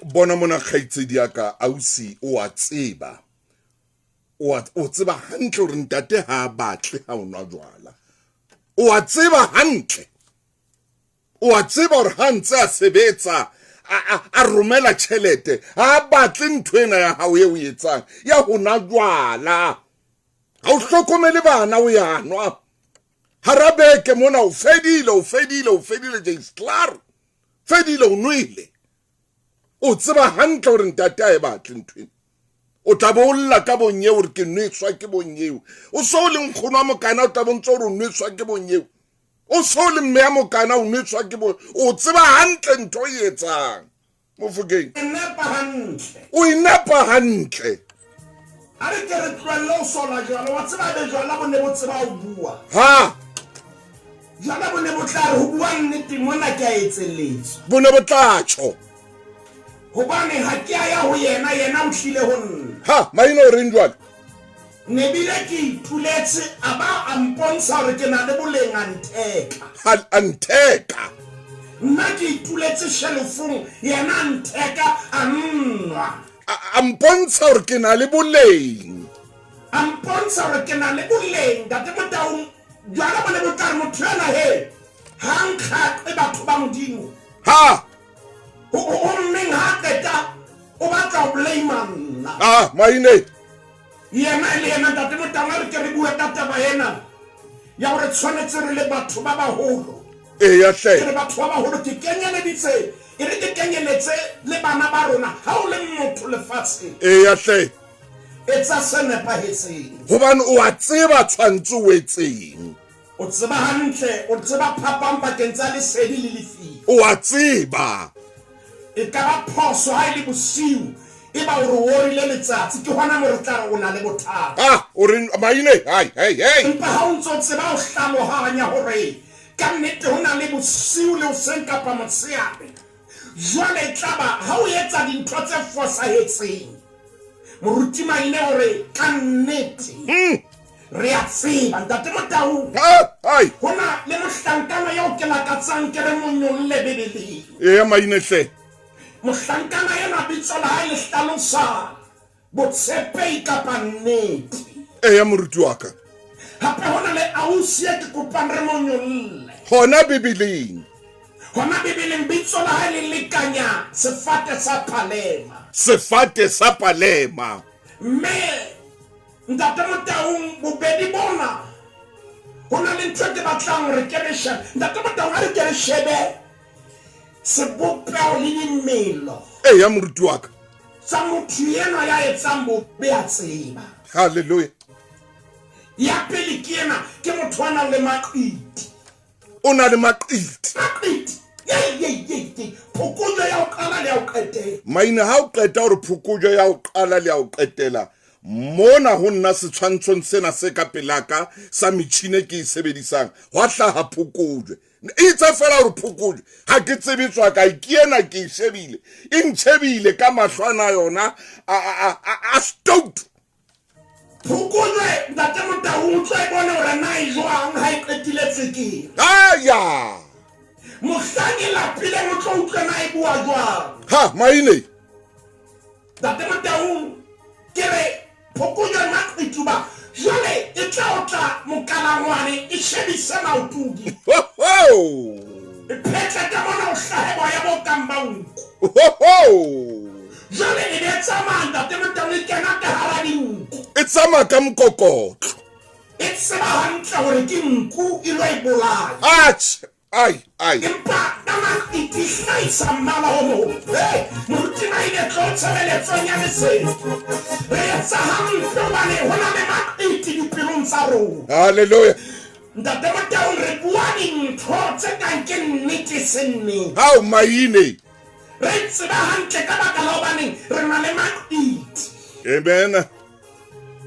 Bona mona kgaitsedi ya ka ausi o a tseba o tseba hantle hore ntate ha batle ha ona jwala o a tseba hantle o a tseba hore ha ntse a sebetsa a romela tjhelete ha batle nthwena ya hao e o etsang ya hona jwala ha o hlokomele bana o yanwa harabeke mona o fedile James Clark fedile o nwele o tseba hantle hore ntate a e batle nthwena o tla bolla ka bonyeo hore ke nwetswa ke bonyeo o so le nkgono wa mokana o tla bontse hore o nwetswa ke bonyeo o so le mme ya mokana o nwetswa ke bonyeo o tseba hantle ntho e etsang Mofokeng o inapa hantle a re ke re tlwelle o sola jwala wa tseba be jwala bo ne bo tseba ho bua ha jwala bo ne bo tla re ho bua nnete mona ke a etselletsa bo ne bo tla tjho hobane ha ke ya ho yena o hlile ho nna ha maina o reng jwale ne bile ke ituletse aba a mpontsha hore ke na le boleng anteka nna ke ituletse shelofong yena anteka a nwa a mpontsha hore ke na le boleng a mpontsha hore ke na le boleng ntate Motaung jwala bo ne bo tla re motho ena he hankga e batho ba modimo ha o mmeng ha qeta o batla ho blame nna maine yena le yena ntate Motaung re ke re bua taba ena ya hore tshwanetse re le batho ba baholo ya hle re batho ba baholo ke kenyeleditse e re ke kenyeletse le bana ba rona ha o le motho lefatshe ya hle etsa se nepahetseng hobane o a tseba tshwantse o etseng o tseba hantle o tseba phapang pakeng tsa lesedi le lefifi o a tseba e ka ba phoso ha ile bosiu e ba o rorile letsatsi ke hona mo re tla re o na le bothata o re maine hey empa ha o ntse o tseba o hlalohanya hore ka nnete ho na le bosiu le o seng kapa motshehare jwale tlaba ha o etsa dintho tse fosahetseng moruti maine hore ka nnete re a tseba ntate Motaung hona le mohlankana yo ke lakatsang ke re monyolle bebeleng maine hle mohlankana yena bitso la hae le hlalosa botshepehi kapa nnete ya moruti wa ka hape hona le ausi e ke kopang re mo nyolle hona Bibileng hona Bibeleng bitso la hae le lekanya sefate sa Palema mme ntate Motaung bobedi bona hona le ntho ke batlang re ke le shebe ntate Motaung a re ke le shebe sebopeo le dimelo ya moruti wa ka sa motho yena ya etsang bobe a tseba haleluya ya pele ke ena ke motho a nang le maqiti o na le maqiti phokojwe ya ho qala le ya ho qetela maina ha o qeta hore phokojwe ya ho qala le ya ho qetela mona ho nna setshwantshong sena se ka pelaka sa metjhine ke sebedisang wa hlaha phokojwe itse fela hore phokojwe ha ke tsebetswa ka ikiena ke shebile intshebile ka mahlwana yona a stout phokojwe ntate Motaung tswe bona hore na e jwang ha e qetile tsekere aya mohlangi la pile mo tlo utlwa na e bua jwang ha maine ntate Motaung ke re phokojwe maqituba jwale e tla otla mokalangwane e shebise maotudi phetse ka mona o hlahebo ya bokambanku jwale e be tsamaya ntate Motaung e kena ka hara dinku e tsamaya ka mokokotlo e tseba hantle hore ke nku e lo e bolaya ai empa nama itihlaisa mmala ho mo morutina ile tlo tshebeletsong ya lesedi re etsa hampe hobane ho na le maqiti dipelong tsa rona haleluya ntate Motaung re bua dintho tse kang ke nnete se nnete hao maine re tseba hantle ka baka la hobane re na le maqiti amen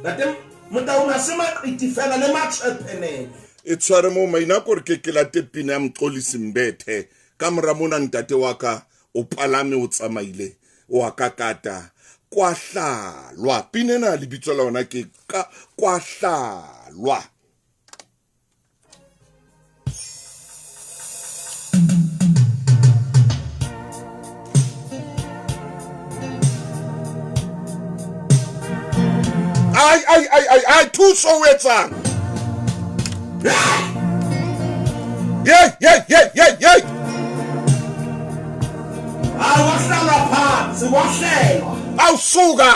ntate Motaung a se maqiti fela le matshephenene e tshware mo maina gore ke late pina ya Mxolisi Mbethe ka mora mona ntate wa ka o palame o tsamaile o akakata kwahlalwa pina na lebitso la ona ke ka kwahlalwa ai thuso o etsang Yay! Awahlalwa phansi wahlelwa awusuka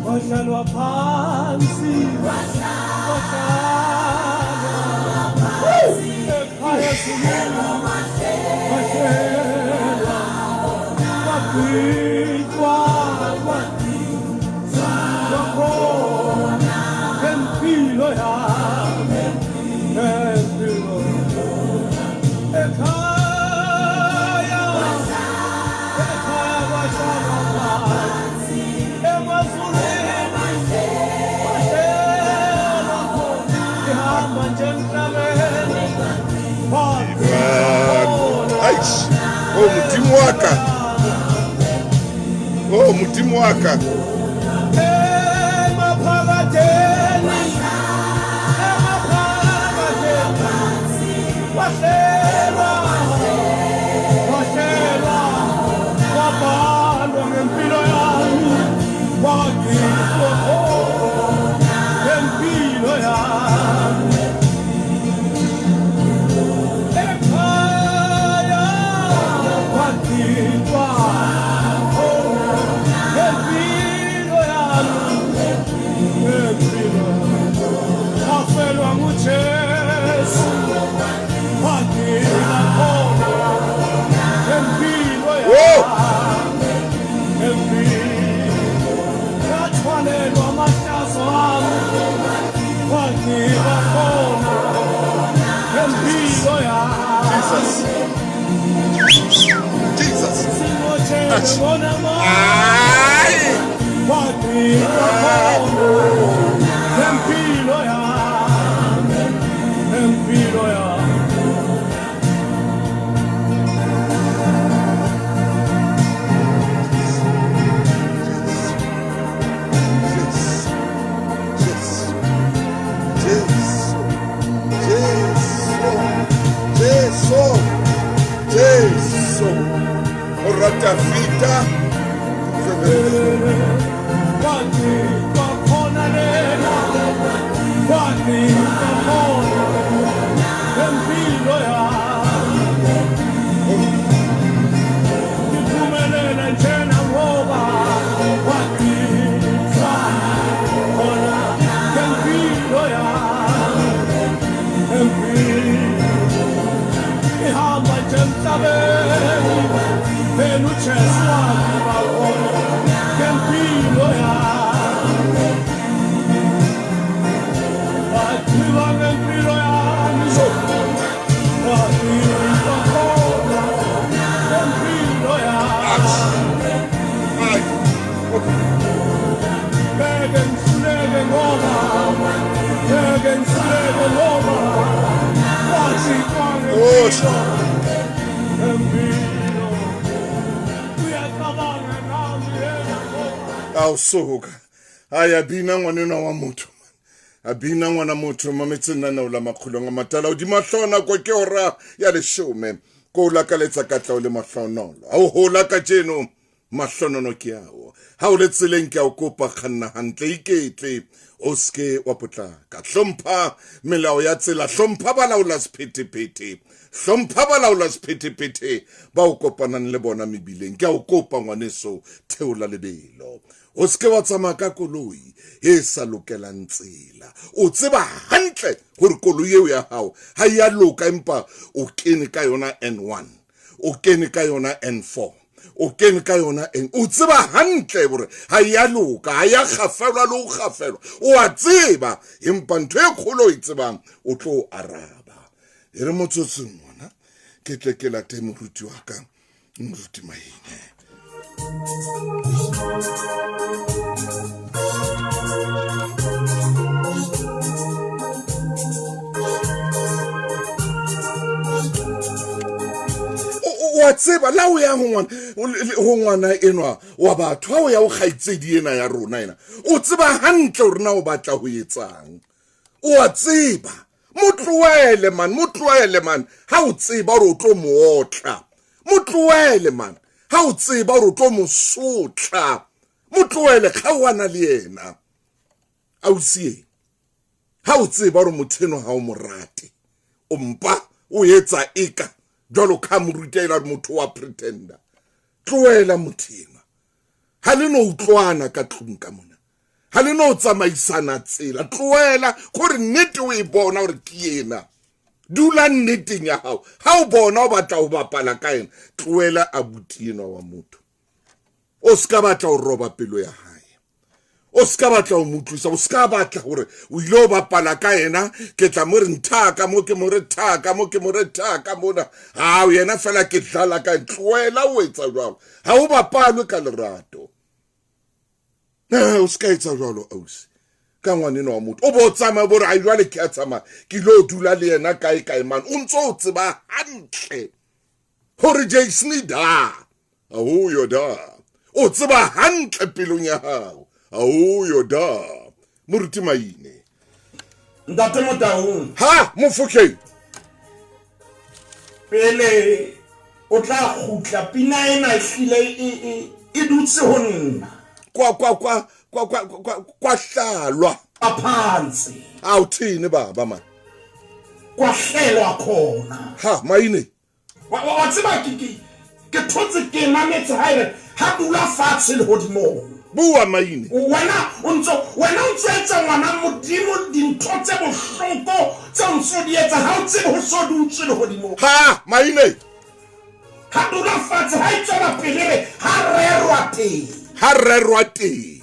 wahlalwa phansi ekhaya singena wahlelwa wabhitwa wakhona empilo yami empilo ekhaya wahlalwa phansi emazulwini wahlelwa khona ihamba nje emhlabeni Mudimo waka Wati, manje emhlabeni phela uJesu waziba khona ngempilo yami waziba ngempilo yami waziba khona ngempilo yami ngeke ngihluleke ngoba ngeke ngihluleke ngoba waziba ngempilo ngempilo uyacabanga nami yena awusuka ayabina ngwanena wa motho abina ngwana motho mametsena na ola makhulo nga matala o di mahlona ko ke ora ya lesome ko la ka letsa ka tla o le mahlonolo a o hola ka jeno mahlonono ke ao ha o le tseleng ke a o kopa khanna hantle iketle o ske wa potlaka hlompha melao ya tsela hlompha balaola sephetephete hlompha balaola sephetephete ba o kopanang le bona mebileng ke a o kopa ngwaneso theola lebelo o ske wa tsamaya ka koloi e sa lokelang tsela o tseba hantle gore koloi eo ya hao ha ya loka empa o kene ka yona N1 o kene ka yona N4 o kene ka yona o tseba hantle gore ha ya loka ha ya gafelwa le o gafelwa o a tseba empa ntho e kgolo e tsebang o tlo araba e re motsotsong mona ke tle ke late moruti wa ka moruti Maine wa tseba la o ya ho ngwana enwa wa batho ha o ya o kgaitsedi ena ya rona ena o tseba hantle hore na o batla ho etsang o a tseba motloele man ha o tseba hore o tlo mootla motloele man ha o tseba hore o tlo mosotla motloele kgawana le yena ausie ha o tseba hore motheno ha o morate o mpa o etsa eka jalo ka morutela motho wa pretender tloela mothena ha le no utlwana ka tlung ka mona ha le no tsamaisana tsela tloela gore nnete o e bona gore ke yena dula nneteng ya hao ha o bona o batla o bapala ka ena tloela abuti ena wa motho o ska batla o roba pelo ya hae o ska batla o mutlusa o ska batla gore o ile o bapala ka ena ke tla mo re nthaka mo ke mo re thaka mona ha o yena fela ke dlala ka tloela o etsa jwalo ha o bapalwe ka lerato o ska etsa jwalo ausi ka ngwaneno wa motho o bo tsama bo re a jwale ke a tsama ke lo dula le yena kae man o ntso o tseba hantle gore Jason da o yo da o tseba hantle pelong ya hao yo da moruti Maine ntate Motaung ha mofokeng pele o tla khutla pina ena hlile e dutse ho nna kwa hlalwa aphansi awuthini baba man kwahlelwa khona ha Maine wa tseba ke thotse ke mametse haire ha dula fatshe le hodimo bua Maine wena untso etsa ngwana modimo dintho tse bohloko tse ntso di etsa ha o tsebe ho so dutse le hodimo ha Maine ha dula fatshe ha itsela pele ha rerwa teng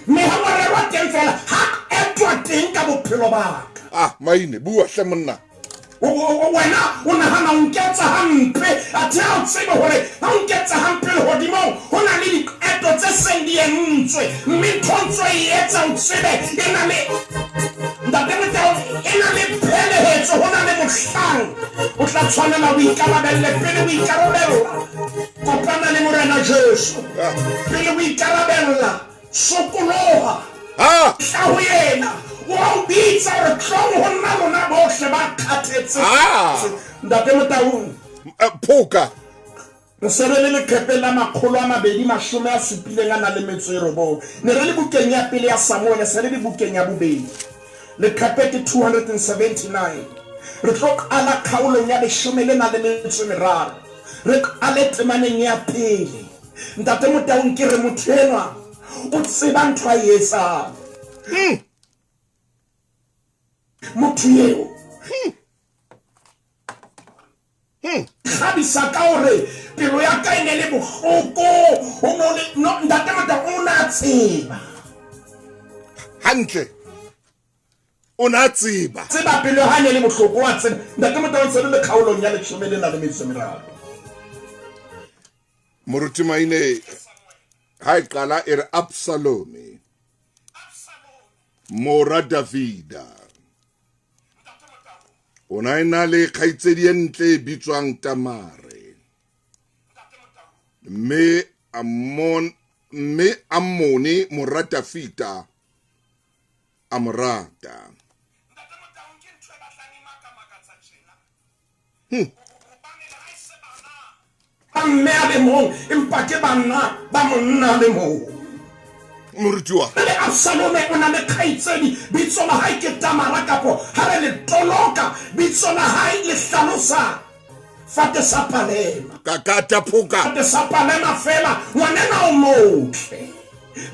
me ha rerwa teng fela ha etwa teng ka bophelo ba ka Maine bua hle monna wena o nahana o nketsa hampe athe ha o tsebe hore ha o nketsa hampe le hodimo ho na le dieto tse seng di entswe mme ntho e etsa o tsebe e na le phelehetso ho na le mohlang o tla tshwanela o ikarabelle pele o ikarabella kopana le morena Jesu pele o ikarabella sokoloha tla ho yena wa bitsa re tlong ho nna lona bohle ba khathetse ntate Motaung phoka re sebele le khepela makgolo a mabedi mashome a supileng a na le metsero ne re le bukeng ya pele ya Samuel se le di bukeng ya bobedi le khapete 279 re tlo ala khaulong ya leshome le na le metso meraro re ale temaneng ya pele ntate Motaung ke re motho enwa o tseba ntho a etsa motho eo Khabisa ka hore pelo ya ka ene le bohloko o no le no ntate mata ona tseba hantle ona tseba pelo ha ne le bohloko wa tseba ntate mata o tsebe le khaolong ya leshome le na le metso meraro moruti maine ha iqala ere Absalome mora Davida ona ina le khaitsedi entle bitswang Tamare me Ammoni mora Davida amrata Amme le mo impake bana ba monna le mo Murjua le Absalome ona le khaitsedi bitso la hae ke Tamara kapo ha le toloka bitso la hae le hlalosa fate sapalema kakata phuka fate sapalema fela ngwanena o motle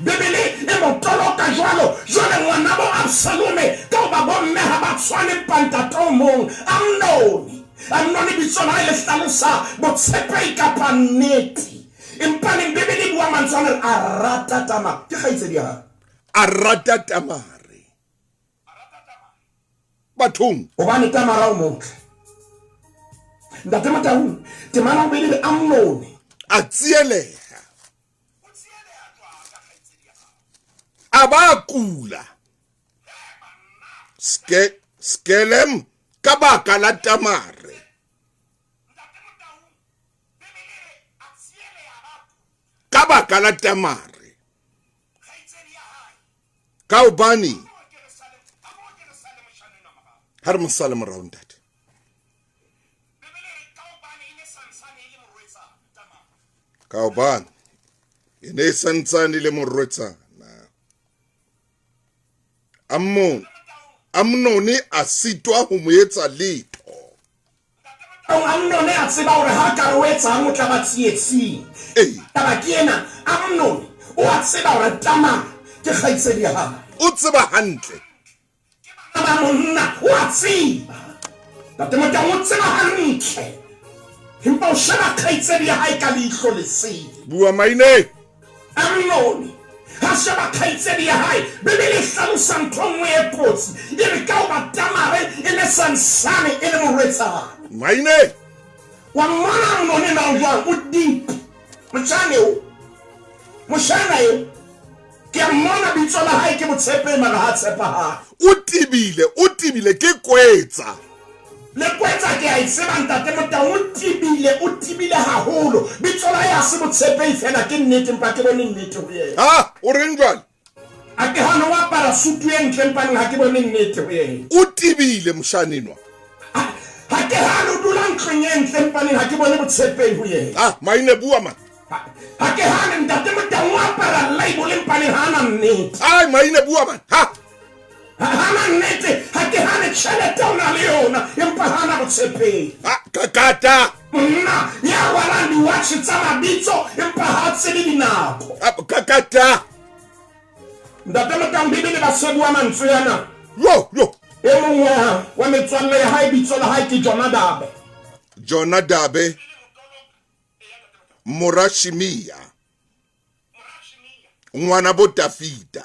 Bebele e mo toloka jwalo ngwana bo Absalome ka ba bomme ha ba tshwane pantato mong Amnoni bitso la hae le hlalosa botshepehi kapa nnete Impani bibili bua manzwana arata Tamar. Ke khaitsedi ya? Arata Tamare. Bathong. Obani Tamara o motle. Ntate Mataung, temana o bele Amnoni. A tsieleha. Aba kula. Skelem ka baka la Tamare. Ka baka la Tamare. Ka ubani. Har musallam around that. Ka ubani. Ine sansani le morwetsa. Amnoni asitwa ho moetsa letho. Amnoni a tseba hore ha ka rwetsa mo tla ba tsietsi. Taba ke ena Amnoni o a tseba hore Tamar ke khaitsedi ya hae. O tseba hantle. Ba monna o a tseba. Ntate mota o tseba hantle. Himpa o sheba khaitsedi ya hae ka leihlo le sedi. Bua maine. Amnoni ha sheba khaitsedi ya hae bebele hlalosa ntho nngwe e kotsi e re ka ba Tamare e le sansane e le morwetsa. Maine wa mona Amnoni na uja o deep Moshana yo ke mona bitso la hae ke botshepe mara ha tshepa ha o tibile ke kwetsa le kwetsa ke a iseba ntate mota o tibile haholo bitso la ya se botshepe fela ke nnete mpa ke bone nnete ho yena ha o reng jwale a ke hana wa para sutu e ntle mpa ha ke bone nnete ho yena o tibile moshanenwa ha ke hana o dula ntlong e ntle mpa ha ke bone botshepe ho yena maine bua man ha ke hana ntate mota wa para label mpa hana nnete maine bua man hana nnete ha ke hana tšhelete o na le yona empa hana botshepehi kakata nna ya wala diwatšhe tsa mabitso empa ha tsebe dinako kakata ntate motang bibele ba se bua mantswe yana yo e mongwe wa metswalle ya hae bitso la hae ke Jonadabe Morashimia ngwana bo Davida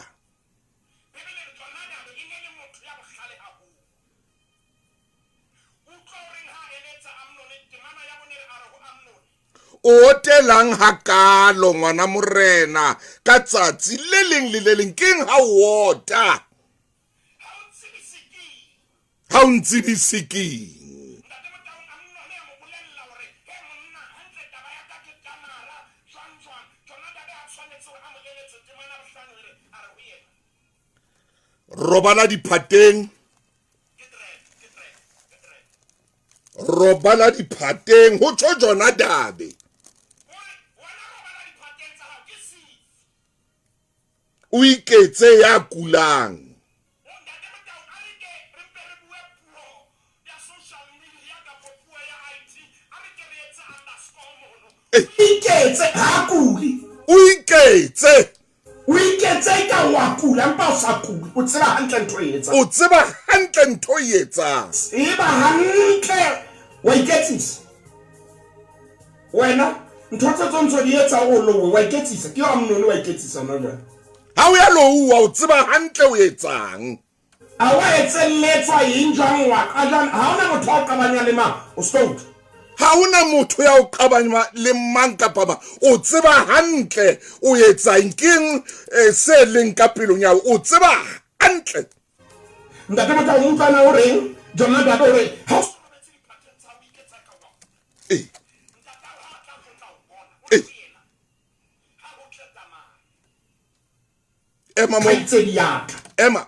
o telang hakalo ngwana morena ka tsatsi le leng keng ha wota ha o ntsibisiki robala diphateng ho tsho Jonadabe o iketse ya kulang iketse ha kuli o iketse ka wa kula mpa o sa kuli o tseba hantle ntho e etsa o tseba hantle ntho e etsa eba hantle wa iketsisa wena ntotse tsontso di etsa o lo wa iketsisa ke wa mnone wa iketsisa na jwa ha o ya lo wa o tseba hantle o etsang a wa etseletswa yinjang wa ka jang ha ona motho a qabanya le ma o stout ha ona motho ya o qabanya le mang ka papa o tseba hantle o etsa inkeng se leng ka pelong ya o tseba hantle ndate motho o mutana o reng jona ba do re ha Emma Emma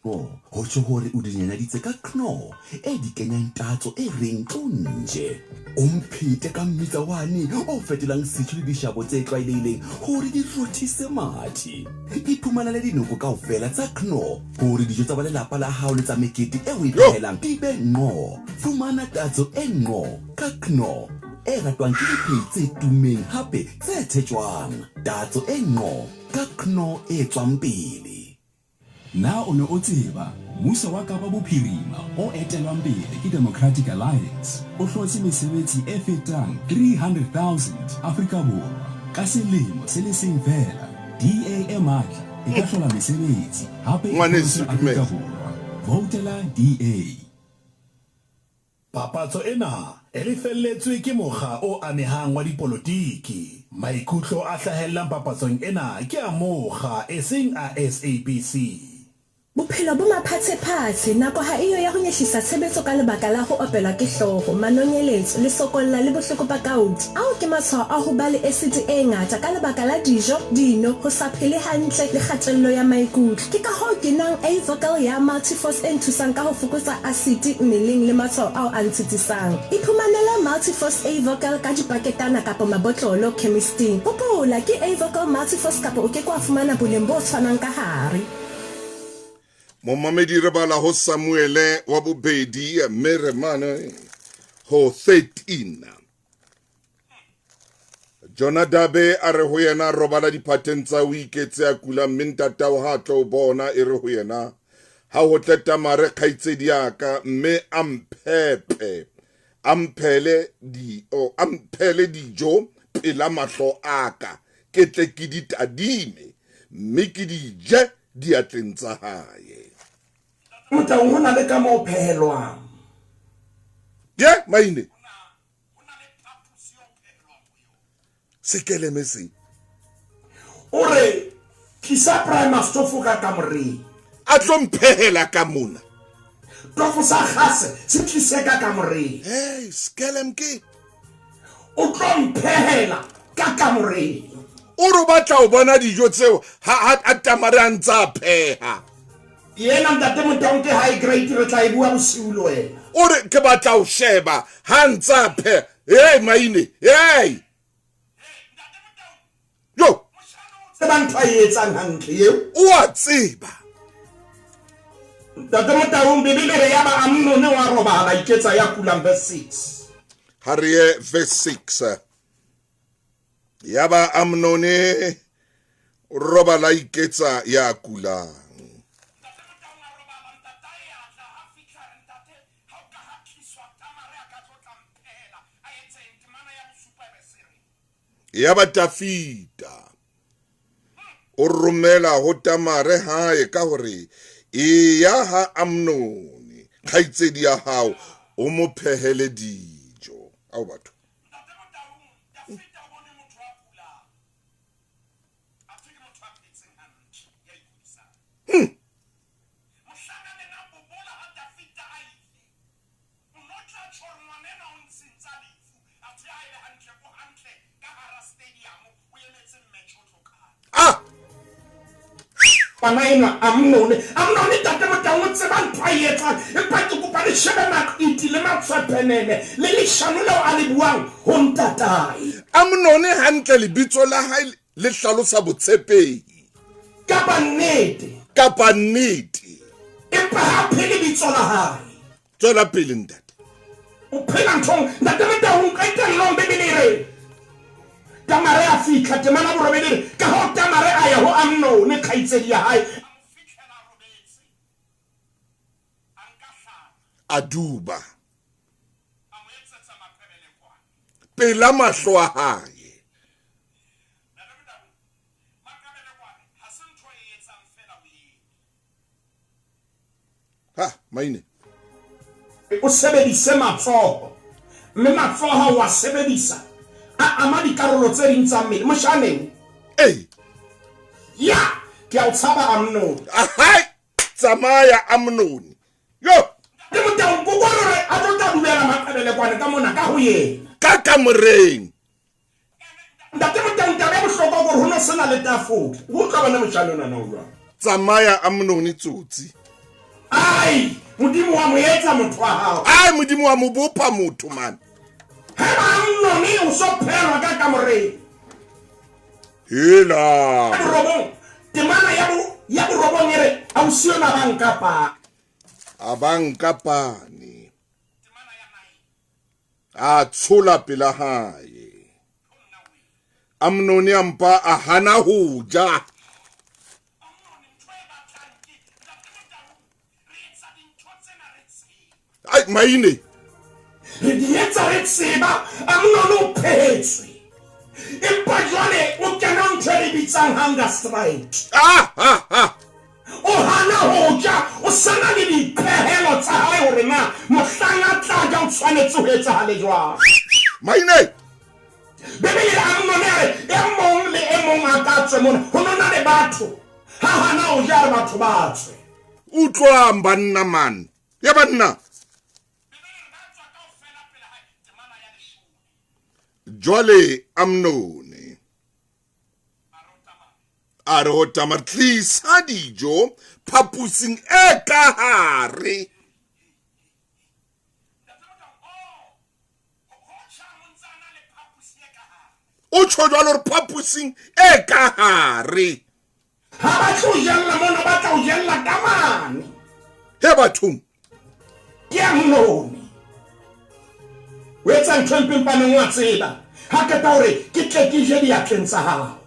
ho tjho hore o dinyanyaditse ka Knorr di kenyang tatso reng tlonje o mphete ka mmitsawane o fetelang setjho le dishabo tse tlwaelehileng hore di rothise mathi iphumana le dinoko kaofela tsa Knorr hore dijo tsa ba lelapa la hao le tsa mekete o ipehelang di be Knorr fumana tatso Knorr ka Knorr ratwang ke diphetsi tse tumeng hape tse thetjwang tatso Knorr ka Knorr tswang pele. Na o ne o tseba mmuso wa Kapa Bophirima o etelwang pele ke Democratic Alliance o hlotse mesebetsi e fetang 300,000 Afrika Borwa ka selemo se le seng fela DA matla e ka hlola mesebetsi hape Afrika Borwa votela DA. Papatso ena le felletswe ke mokga o amehang wa dipolotiki maikutlo a hlahellang papatsong ena ke a mokga eseng a SABC. Bophelo bo maphatsephatse nako ha iyo ya ho nyehlisa tshebetso ka lebaka la ho opelwa ke hloho manonyeletso le sokolla le bohloko ba gout ao ke matshwao a ho ba le acid e ngata ka lebaka la dijo dino ho sa phele hantle le kgatello ya maikutlo ke ka ho ke nang Avocal ya Multiforce e nthusang ka ho fokotsa acid mmeleng le matshwao ao a ntshitisang iphumanela Multiforce Avocal ka dipaketana kapa mabotlolo chemisting hopola ke Avocal Multiforce kapa o ke kwa fumana boleng bo tshwanang ka hare. Momamedi re bala ho Samuele wa bobedi mere mane ho 13 Jonadabe a re ho yena robala diphateng tsa weeketse a kula mentata o ha tlo bona e re ho yena ha ho tleta mare khaitsedi yaka mme amphele dijo pela mahlo aka ke tle ke ditadime mme ke dije diatleng tsa hae motho o na le ka mo phelwa maine sekele mesi ore kisa prime stofu ka kamri a tlo mphehela ka mona tofu sa khase se tlise ka kamri sekele mke o tlo mphehela ka kamri o ro batla o bona dijo tseo ha atamare a ntsa pheha yena ntate motonke high grade re tla ibua bosiulo wena o re ke batla o sheba ha ntsa pheha maine yo se bang tshwaetsang hantle eo o a tseba ntate motonke bibele re ya ba Amnone wa robala iketsa ya kulang verse 6 Hariye verse 6 Yaba Amnone robala iketsa ya kulang Yaba Tafita o romela ho Tamare hae ka hore ya ha Amnone khaitsedi ya hao o mo phehele dijo ao batho Panaina Amnone tate motonke tseba ntwayetsa empa ke kopa le shebe makiti le matswapenene le leshano leo a le buang ho ntatae Amnone hantle lebitso la hae le hlalosa botshepehi kapa nnete empa ha phele bitso la hae tswela pele ntate o phela nthong ntate motonke ka itelo bebelere Tamare a fitla temana borobedere ka ho Tamare a ya ho Amnone khaitsedi ya hae aduba pela mahlo a hae. Ha, maine. O sebedise matsoho. Mme matsoho ha wa sebedisa. A ama dikarolo tse ding tsa mmele. Moshaneng. Ya, ke a o tshaba Amnon. Ahai, tsamaya Amnon. Yo. Ke motang go gore a tla dumela makabele kwane ka mona ka ho yena. Ka kamoreng. Ndate motang tabe bohlokwa gore ho no sena le tafole. Ho tla bana moshaneng na o. Tsamaya Amnon tsotsi. Ai, modimo wa mo etsa motho wa hao. Ai, modimo wa mo bopa motho man. Amnon o so phela ka kamoreng. Hela. Robong, temana ya robong ere a usio na banka pa. Abanka pane. A tshola pela hae. Amnon ampa a hana ho ja. Ai maine. Re di etsa re tseba Amnon o phetswe. Empa jwale o kena ntho e bitsang hunger strike. O hana ho ja o sana le dipehelo tsa hae hore na mohlang a tla ja o tshwanetse ho etsahale jwang. Maine. Bebele ya Amnon e mong le e mong a ka tswe mona ho nona le batho ha hana ho ja le batho ba tswe. Utlwa banna man. Ya banna. Jwale Amnon a re ho tama tlisa dijo phapusing e ka hare. O tsho jwalo re phapusing e ka hare. Ha ba tlo jella mona ba tla o jella ka mane. He bathong. Ke Amnon. Wetsa ntwempe mpaneng wa tseba. Ha ke ta hore ke tle ke je diatleng tsa hao.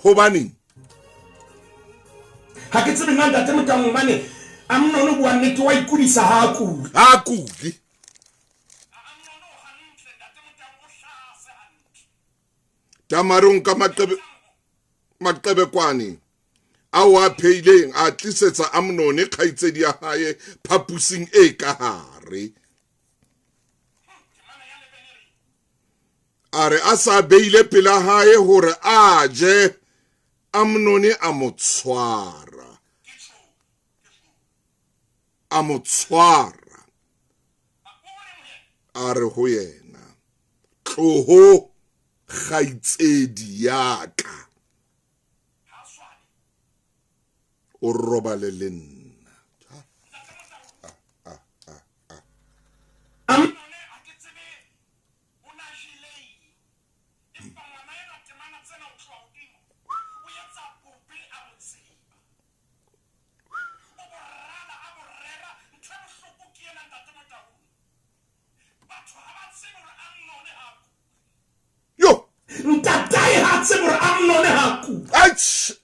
Hobaneng? Ha ke tsebe nna ntate motang mane Amnon o bua nnete wa ikudisa ha kuli. Ha kuli. Tamarong ka maqebe kwane. A wa pheileng a tlisetsa Amnon kgaitsedi ya hae phapusing e ka hare. Are a sa beile pela hae hore a je Amnon a mo tshwara. A mo tshwara. Are ho yena. Tloho kgaitsedi ya ka. O robale le nna.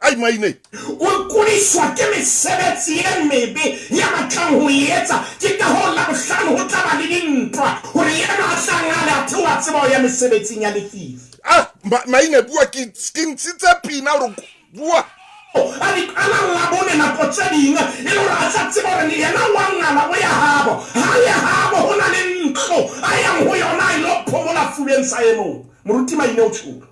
Ai maine. O kuliswa ke mesebetsi e mebe ya batlang ho etsa ke ka ho la bohlano ho tla ba le dintwa hore yena a hlangale a thewa tsebo ya mesebetsing ya lefifi. Maine bua ke ntshitse pina hore bua. Ana la bone na potsa ding e le hore a tla tsebo hore ni yena wa ngala o ya habo. Ha ya habo hona le ntlo a yang ho yona ilo phomola fuleng sa emo. Moruti maine o tshulo.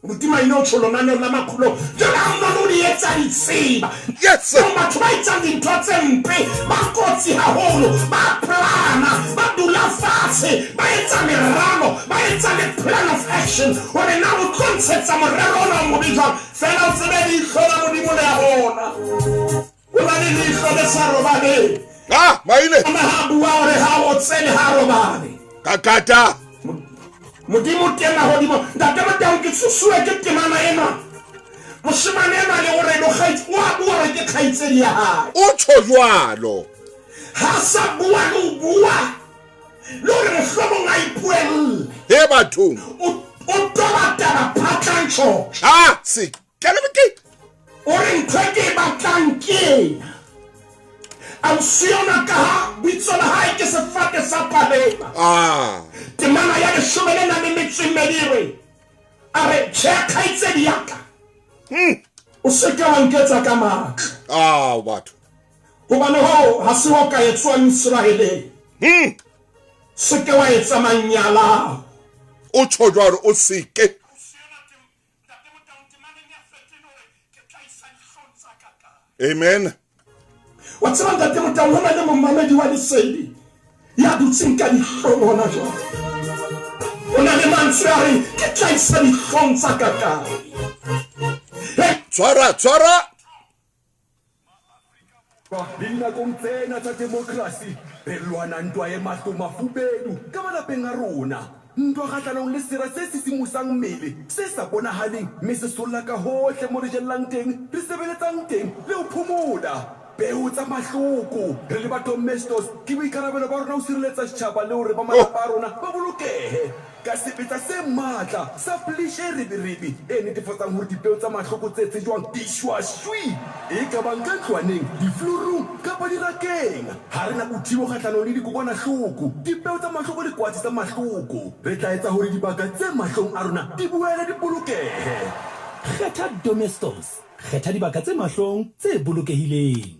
Mutima ino cholo nano la makulo jona mno ni etsa itseba. Yes. Ba tshwaitsa dintho tse mpe ba kotsi haholo ba plana ba dula fatshe ba etsa meralo ba etsa le plan of action hore na o concepts morero na mo bitsa fela o tsebe di hlola modimo le ya bona o ba le hlola sa robane maine ama ha bua hore ha o tsene ha robane kakata modimo tena hodimo ntate matang ke tsusuwe ke temana ena moshimane ena le hore lo khaitse wa bua re ke khaitsedi ya hae o tsho jwalo ha sa bua lo bua lo re mohlobo nga ipuelle he bathong o toba taba phatlantsho se kelebeke o re nthwe ke batlang ke Ausiona ka ha bitso la hae ke sefate sa palema. Temana ya leshome le nang le metso e mmedi are check haitse diaka. O se ka wa nketsa ka matla. Batho. Hobane ho ha se ho ka etswang Israele. Se ke wa etsa manyala. O tsho jwalo o seke. Amen. What's wrong that they tell women the Muhammad wa lesedi? Ya dutseng ka dihlong hona jwale. Ona le mantswari ke tla isa dihlong tsa kaka. Tswara. Dinakong tsena tsa democracy re lwana ntwa e mahlo mafubedu ka malapeng a rona. Ntwa kgatlanong le sera se sisimosang mmele se sa bonahaleng mme se solla ka hohle mo re jellang teng re sebeletsang teng le ho phomola. Peu tsa mahloko re le badomestos ke boikarabelo ba rona ho sireletsa setjhaba le hore ba malapa a rona ba bolokehe ka sebetsa se matla sa plishe ribi e netefatsang hore dipeo tsa mahloko tse tsejwang di shwashwi e ka bang ka ntlwaneng difluru kapa dirakeng ha re na bothibo kgatlanong le dikokwanahloko dipeo tsa mahloko le kwatsi tsa mahloko re tla etsa hore dibaka tse mahlong a rona di boele di bolokehe. Kgetha Domestos, kgetha dibaka tse mahlong tse bolokehileng.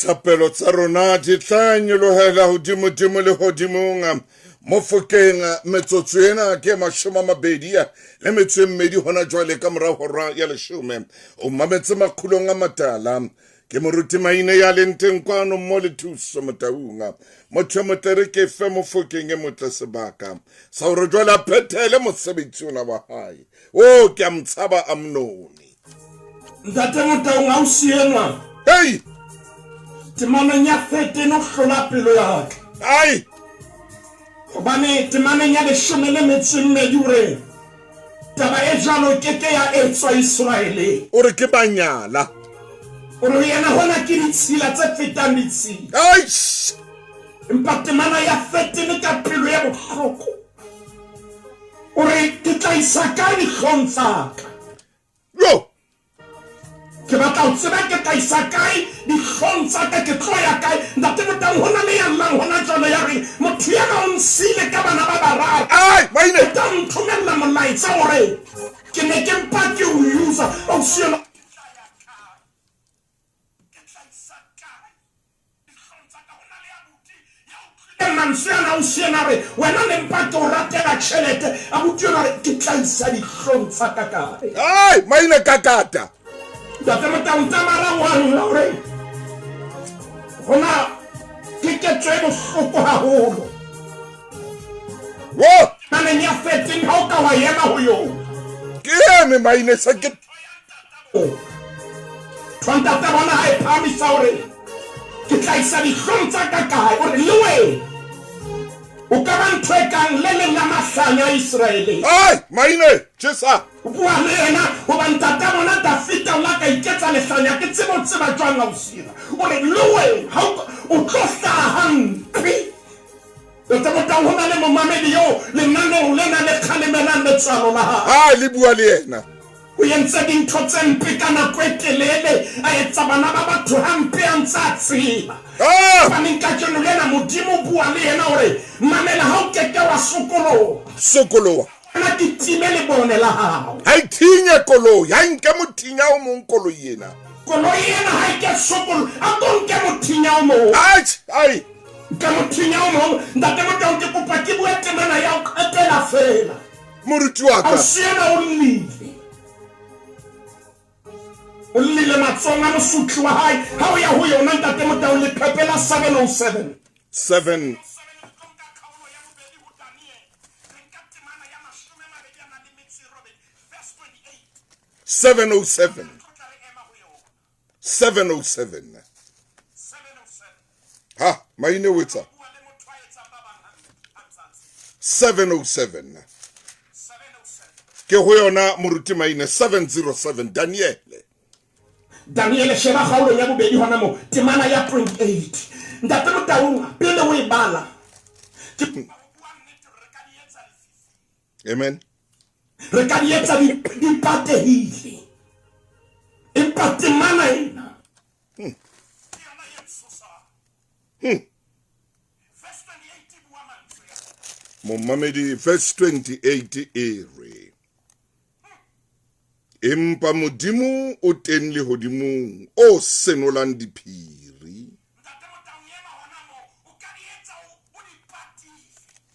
Thapelo tsa rona di tla nyolohela hodimo le hodimong Mofokeng metsotso ena ke 20 hona jwale ka mora hora ya 10 o mametse makgulong a matala ke moruti maine ya lenteng kwano mo le thuso motaunga motho motere ke fe Mofokeng e motla sebaka sa hore jwale phethele mosebetsi ona wa hae o ke amtshaba Amnoni ntate motaunga o sienwa hey temana nya fete no hlola pelo ya ka ai hobane temana nya le shomele metseng medure taba e jalo ke ya etswa Israele o re ke banyala o re yena hona ke ditshila tse fetang ditshila ai empa temana ya fete le ka pelo ya bohloko o re ke tla isa ka dihlontsaka yo ke batla ho tseba ke tla isa kae dihlong tsa ka ke tloya kae ntate botang hona le ya llang hona jwale ya re motho ya ka o nsile ka bana ba bararo ai maine ta nthomella molaetsa hore ke ne ke mpa ke o usa o siela mansiana o siena re wena ne mpa ke o ratela tjhelete a botjela re ke tla isa dihlong tsa ka kae ai maine kakata date motang tamara walla hore hona ke tswe bohloko haholo Maneng ya 13 ha o ka wa ema ho yo. Ke eme maine sa ke Twantata bona ha e phamisa hore ke tla isa dihlong tsa ka kae hore le we o ka ba ntho e kang le leng la mahlanya a Israele. Ai maine tshesa bua le yena hoba ntata bona Dafita o la ka iketsa lehlanya ke tsebo tseba jwang a o sira hore le we ha o tlo hlaha hampe. Totobota ho na le momamedi yo lenaneo lena le kgalemelang letswalo la hae. le bua le yena o entse dintho tse mpe ka nako e telele a etsa bana ba batho hampe a ntse a tseba baneng ka tjeno lena modimo bua le yena hore mamela ha o keke wa sokolowa ana ke time le bone la hao ha ithinye koloi ha nke mothinya o mong koloi yena ha e ke sokolo a ko nke mothinya o mong ai ka mothinya o mong ntate motho ke kopa ke bua temana ya o qetela fela moruti wa ka o siena o lile matsonga mosutli wa hae ha o ya ho yona ntate motho le phepela 707 7 707 707 ha maine wetsa 707 ke ho yona moruti maine 707 Daniel sheba kgaolo ya bobedi hona mo temana ya 28 ntate motaung pele o e bala amen re ka di etsa di patehile empa temana ena Momamedi verse 28 ere empa modimo o teng le hodimong o senolang diphiri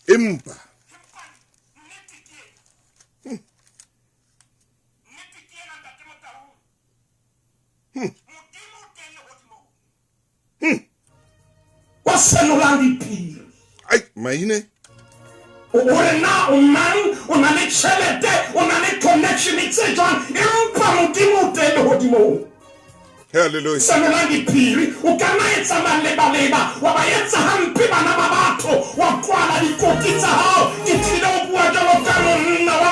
empa o senolang diphiri ai maine ore na o mang o na le tjhelete o na le connection tse jwang empa modimo o teng le hodimong hallelujah senolang diphiri o ka na etsa maleba wa ba etsa hampe bana ba batho wa kwala dikoti tsa hao ke tlile o bua jalo ka monna wa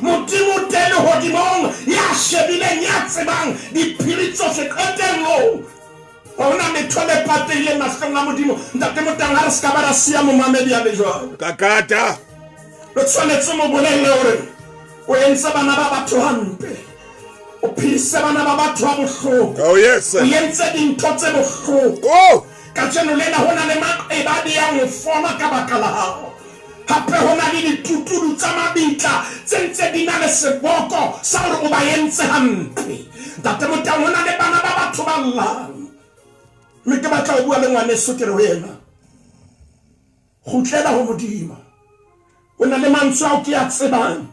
modimo o teng le hodimong ya shebileng ya tsebang diphiri tsohle qetellong ona methole patile mahlong a modimo ntate motang ha re ska ba ra sia momamedi a le jwang kakata re tshwanetse mo bolelle hore o entse bana ba batho hampe o phise bana ba batho ba bohloko oh yes o entse dintho tse bohloko ka tjeno lena ho na le maqebadi ya ho fona ka baka la hao hape ho na le ditutudu tsa mabitla tse ntse di na le seboko sa hore o ba entse hampe ntate motang ho na le bana ba batho ba llang mme ke batla ho bua le ngwaneso ke re ho yena kgutlela ho modimo o na le mantswe ao ke a tsebang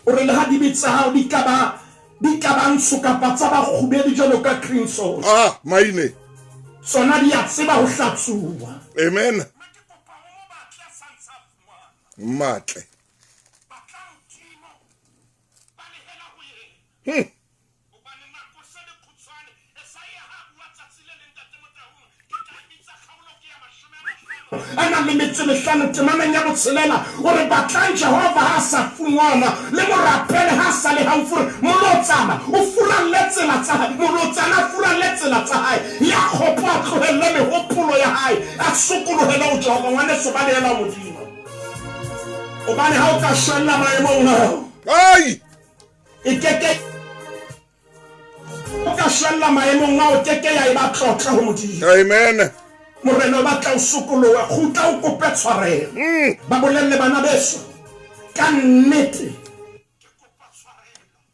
o re le ha dibitsa hao di ka ba ntsho kapa tsa ba kgubedi jwalo ka cream sauce maine tsona di a tseba ho hlatsuwa amen matle ana le metse mehlano temaneng ya botshelela gore batlang Jehova ha sa fungwana le morapele ha sa le haufure molotsana o furang tsela tsa hae molotsana furang tsela tsa hae ya khopo a tlohelle mehopolo ya hae a sokolohela o Jehova ngwaneso ba le yena modimo o bane ha o ka shalla maemong ao ai ikeke o ka shalla maemong ao keke ya ba tlotla ho modimo amen morena ba tla o sokoloha kgutla o kope tshwarelo ba bolelle bana beso ka nnete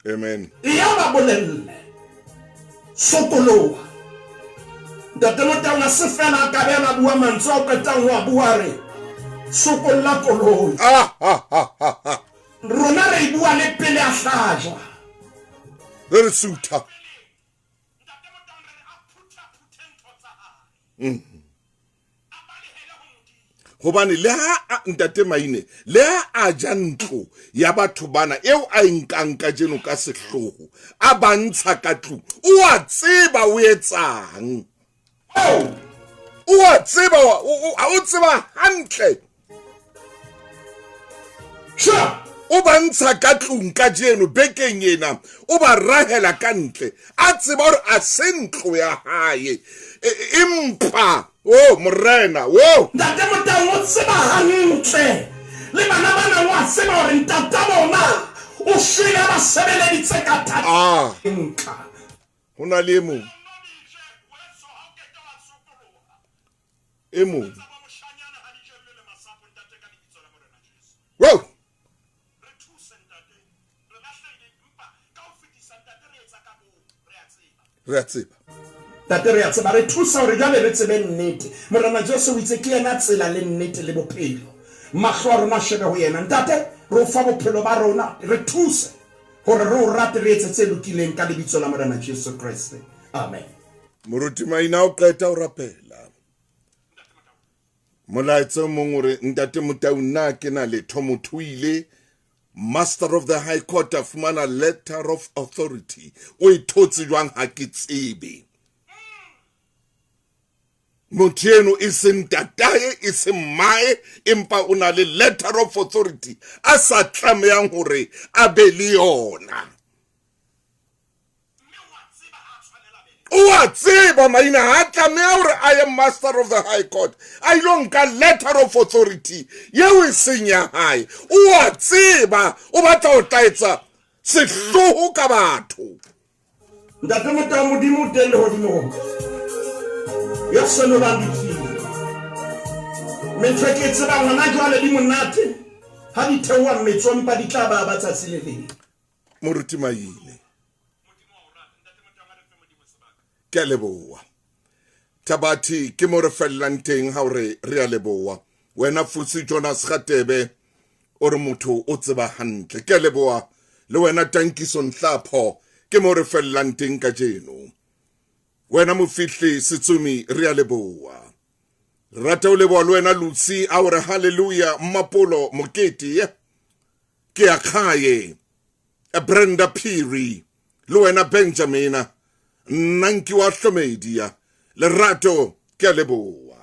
amen ya ba bolelle sokoloha ntate motang a se fela ka bena bua mantswe o qetang ho bua re sokolla koloi rona re bua le pele a hlaja re sutha gobane le ha ntate Maine le ha a ja ntlo ya batho bana eo a inkang ka jeno ka sehlogo a bantsha ka tlu o a tseba o etsang o a tseba o tseba hantle o bantsha ka tlung ka jeno bekeng ena o ba rahela ka ntle a tseba hore a sentlo ya hae impa morena ntate Motau o tseba hantle le bana bana wa tseba hore ntata bona o shila ba sebeleditse ka thata hona le mong re a tseba tate re a tseba re thusa hore jale re tsebe nnete morena Jesu o itse ke yena tsela le nnete le bophelo mahlo a rona shebe ho yena ntate re o fa bophelo ba rona re thuse hore re o rate re etse tse lokileng ka lebitso la morena Jesu Kriste amen moruti Maina o qeta o rapela molaetso mongwe re ntate Motau nna ke na le thomothuile Master of the High Court a fumana letter of authority o ithotse jwang ha ke tsebe Motieno is in tatae is in mae empa o na le letter of authority a sa tlamehang hore a be le yona o a tseba Maina ha tlameha hore I am Master of the High Court I don't get letter of authority yeo e seng ya hae o a tseba o batla ho tlaetsa sehloho ka batho ntate Motau modimo teng le hodimo ya seno ba ditshile mentre ke tseba ngwana jwale di monate ha di thewa metsompa di tla ba tsatsi le leng moruti Maile ke leboa Tabati ke mo re fellang teng ha re a leboa wena Fusi Jonas Gatebe o re motho o tseba hantle ke leboa le wena Tankiso Nhlapho ke mo re fellang teng ka jeno wena Mofihli Sitsumi re a leboa rata o leboa le wena Lucy a re hallelujah Mmapolo Moketi ke a khaye Brenda Phiri le wena Benjamina Nanki wa Hlomedia Lerato ke a leboa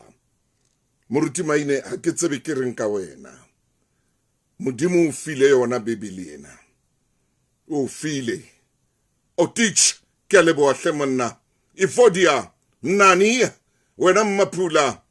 moruti Maine ha ke tsebe ke reng ka wena modimo o file yona bibele ena o file o teach ke a leboa hle monna Ifodia nani wena Mmapula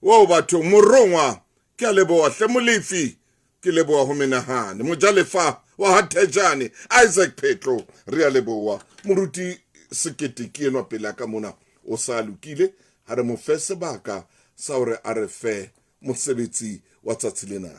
wo batho morongwa ke a leboa hle Molefi ke leboa ho menahane Mojalefa wa Hathejane Isaac Petro re a leboa moruti sekete ke enwa pele ka mona o sa lokile ha re mo fe sebaka sa hore a re fe mosebetsi wa tsatsi lena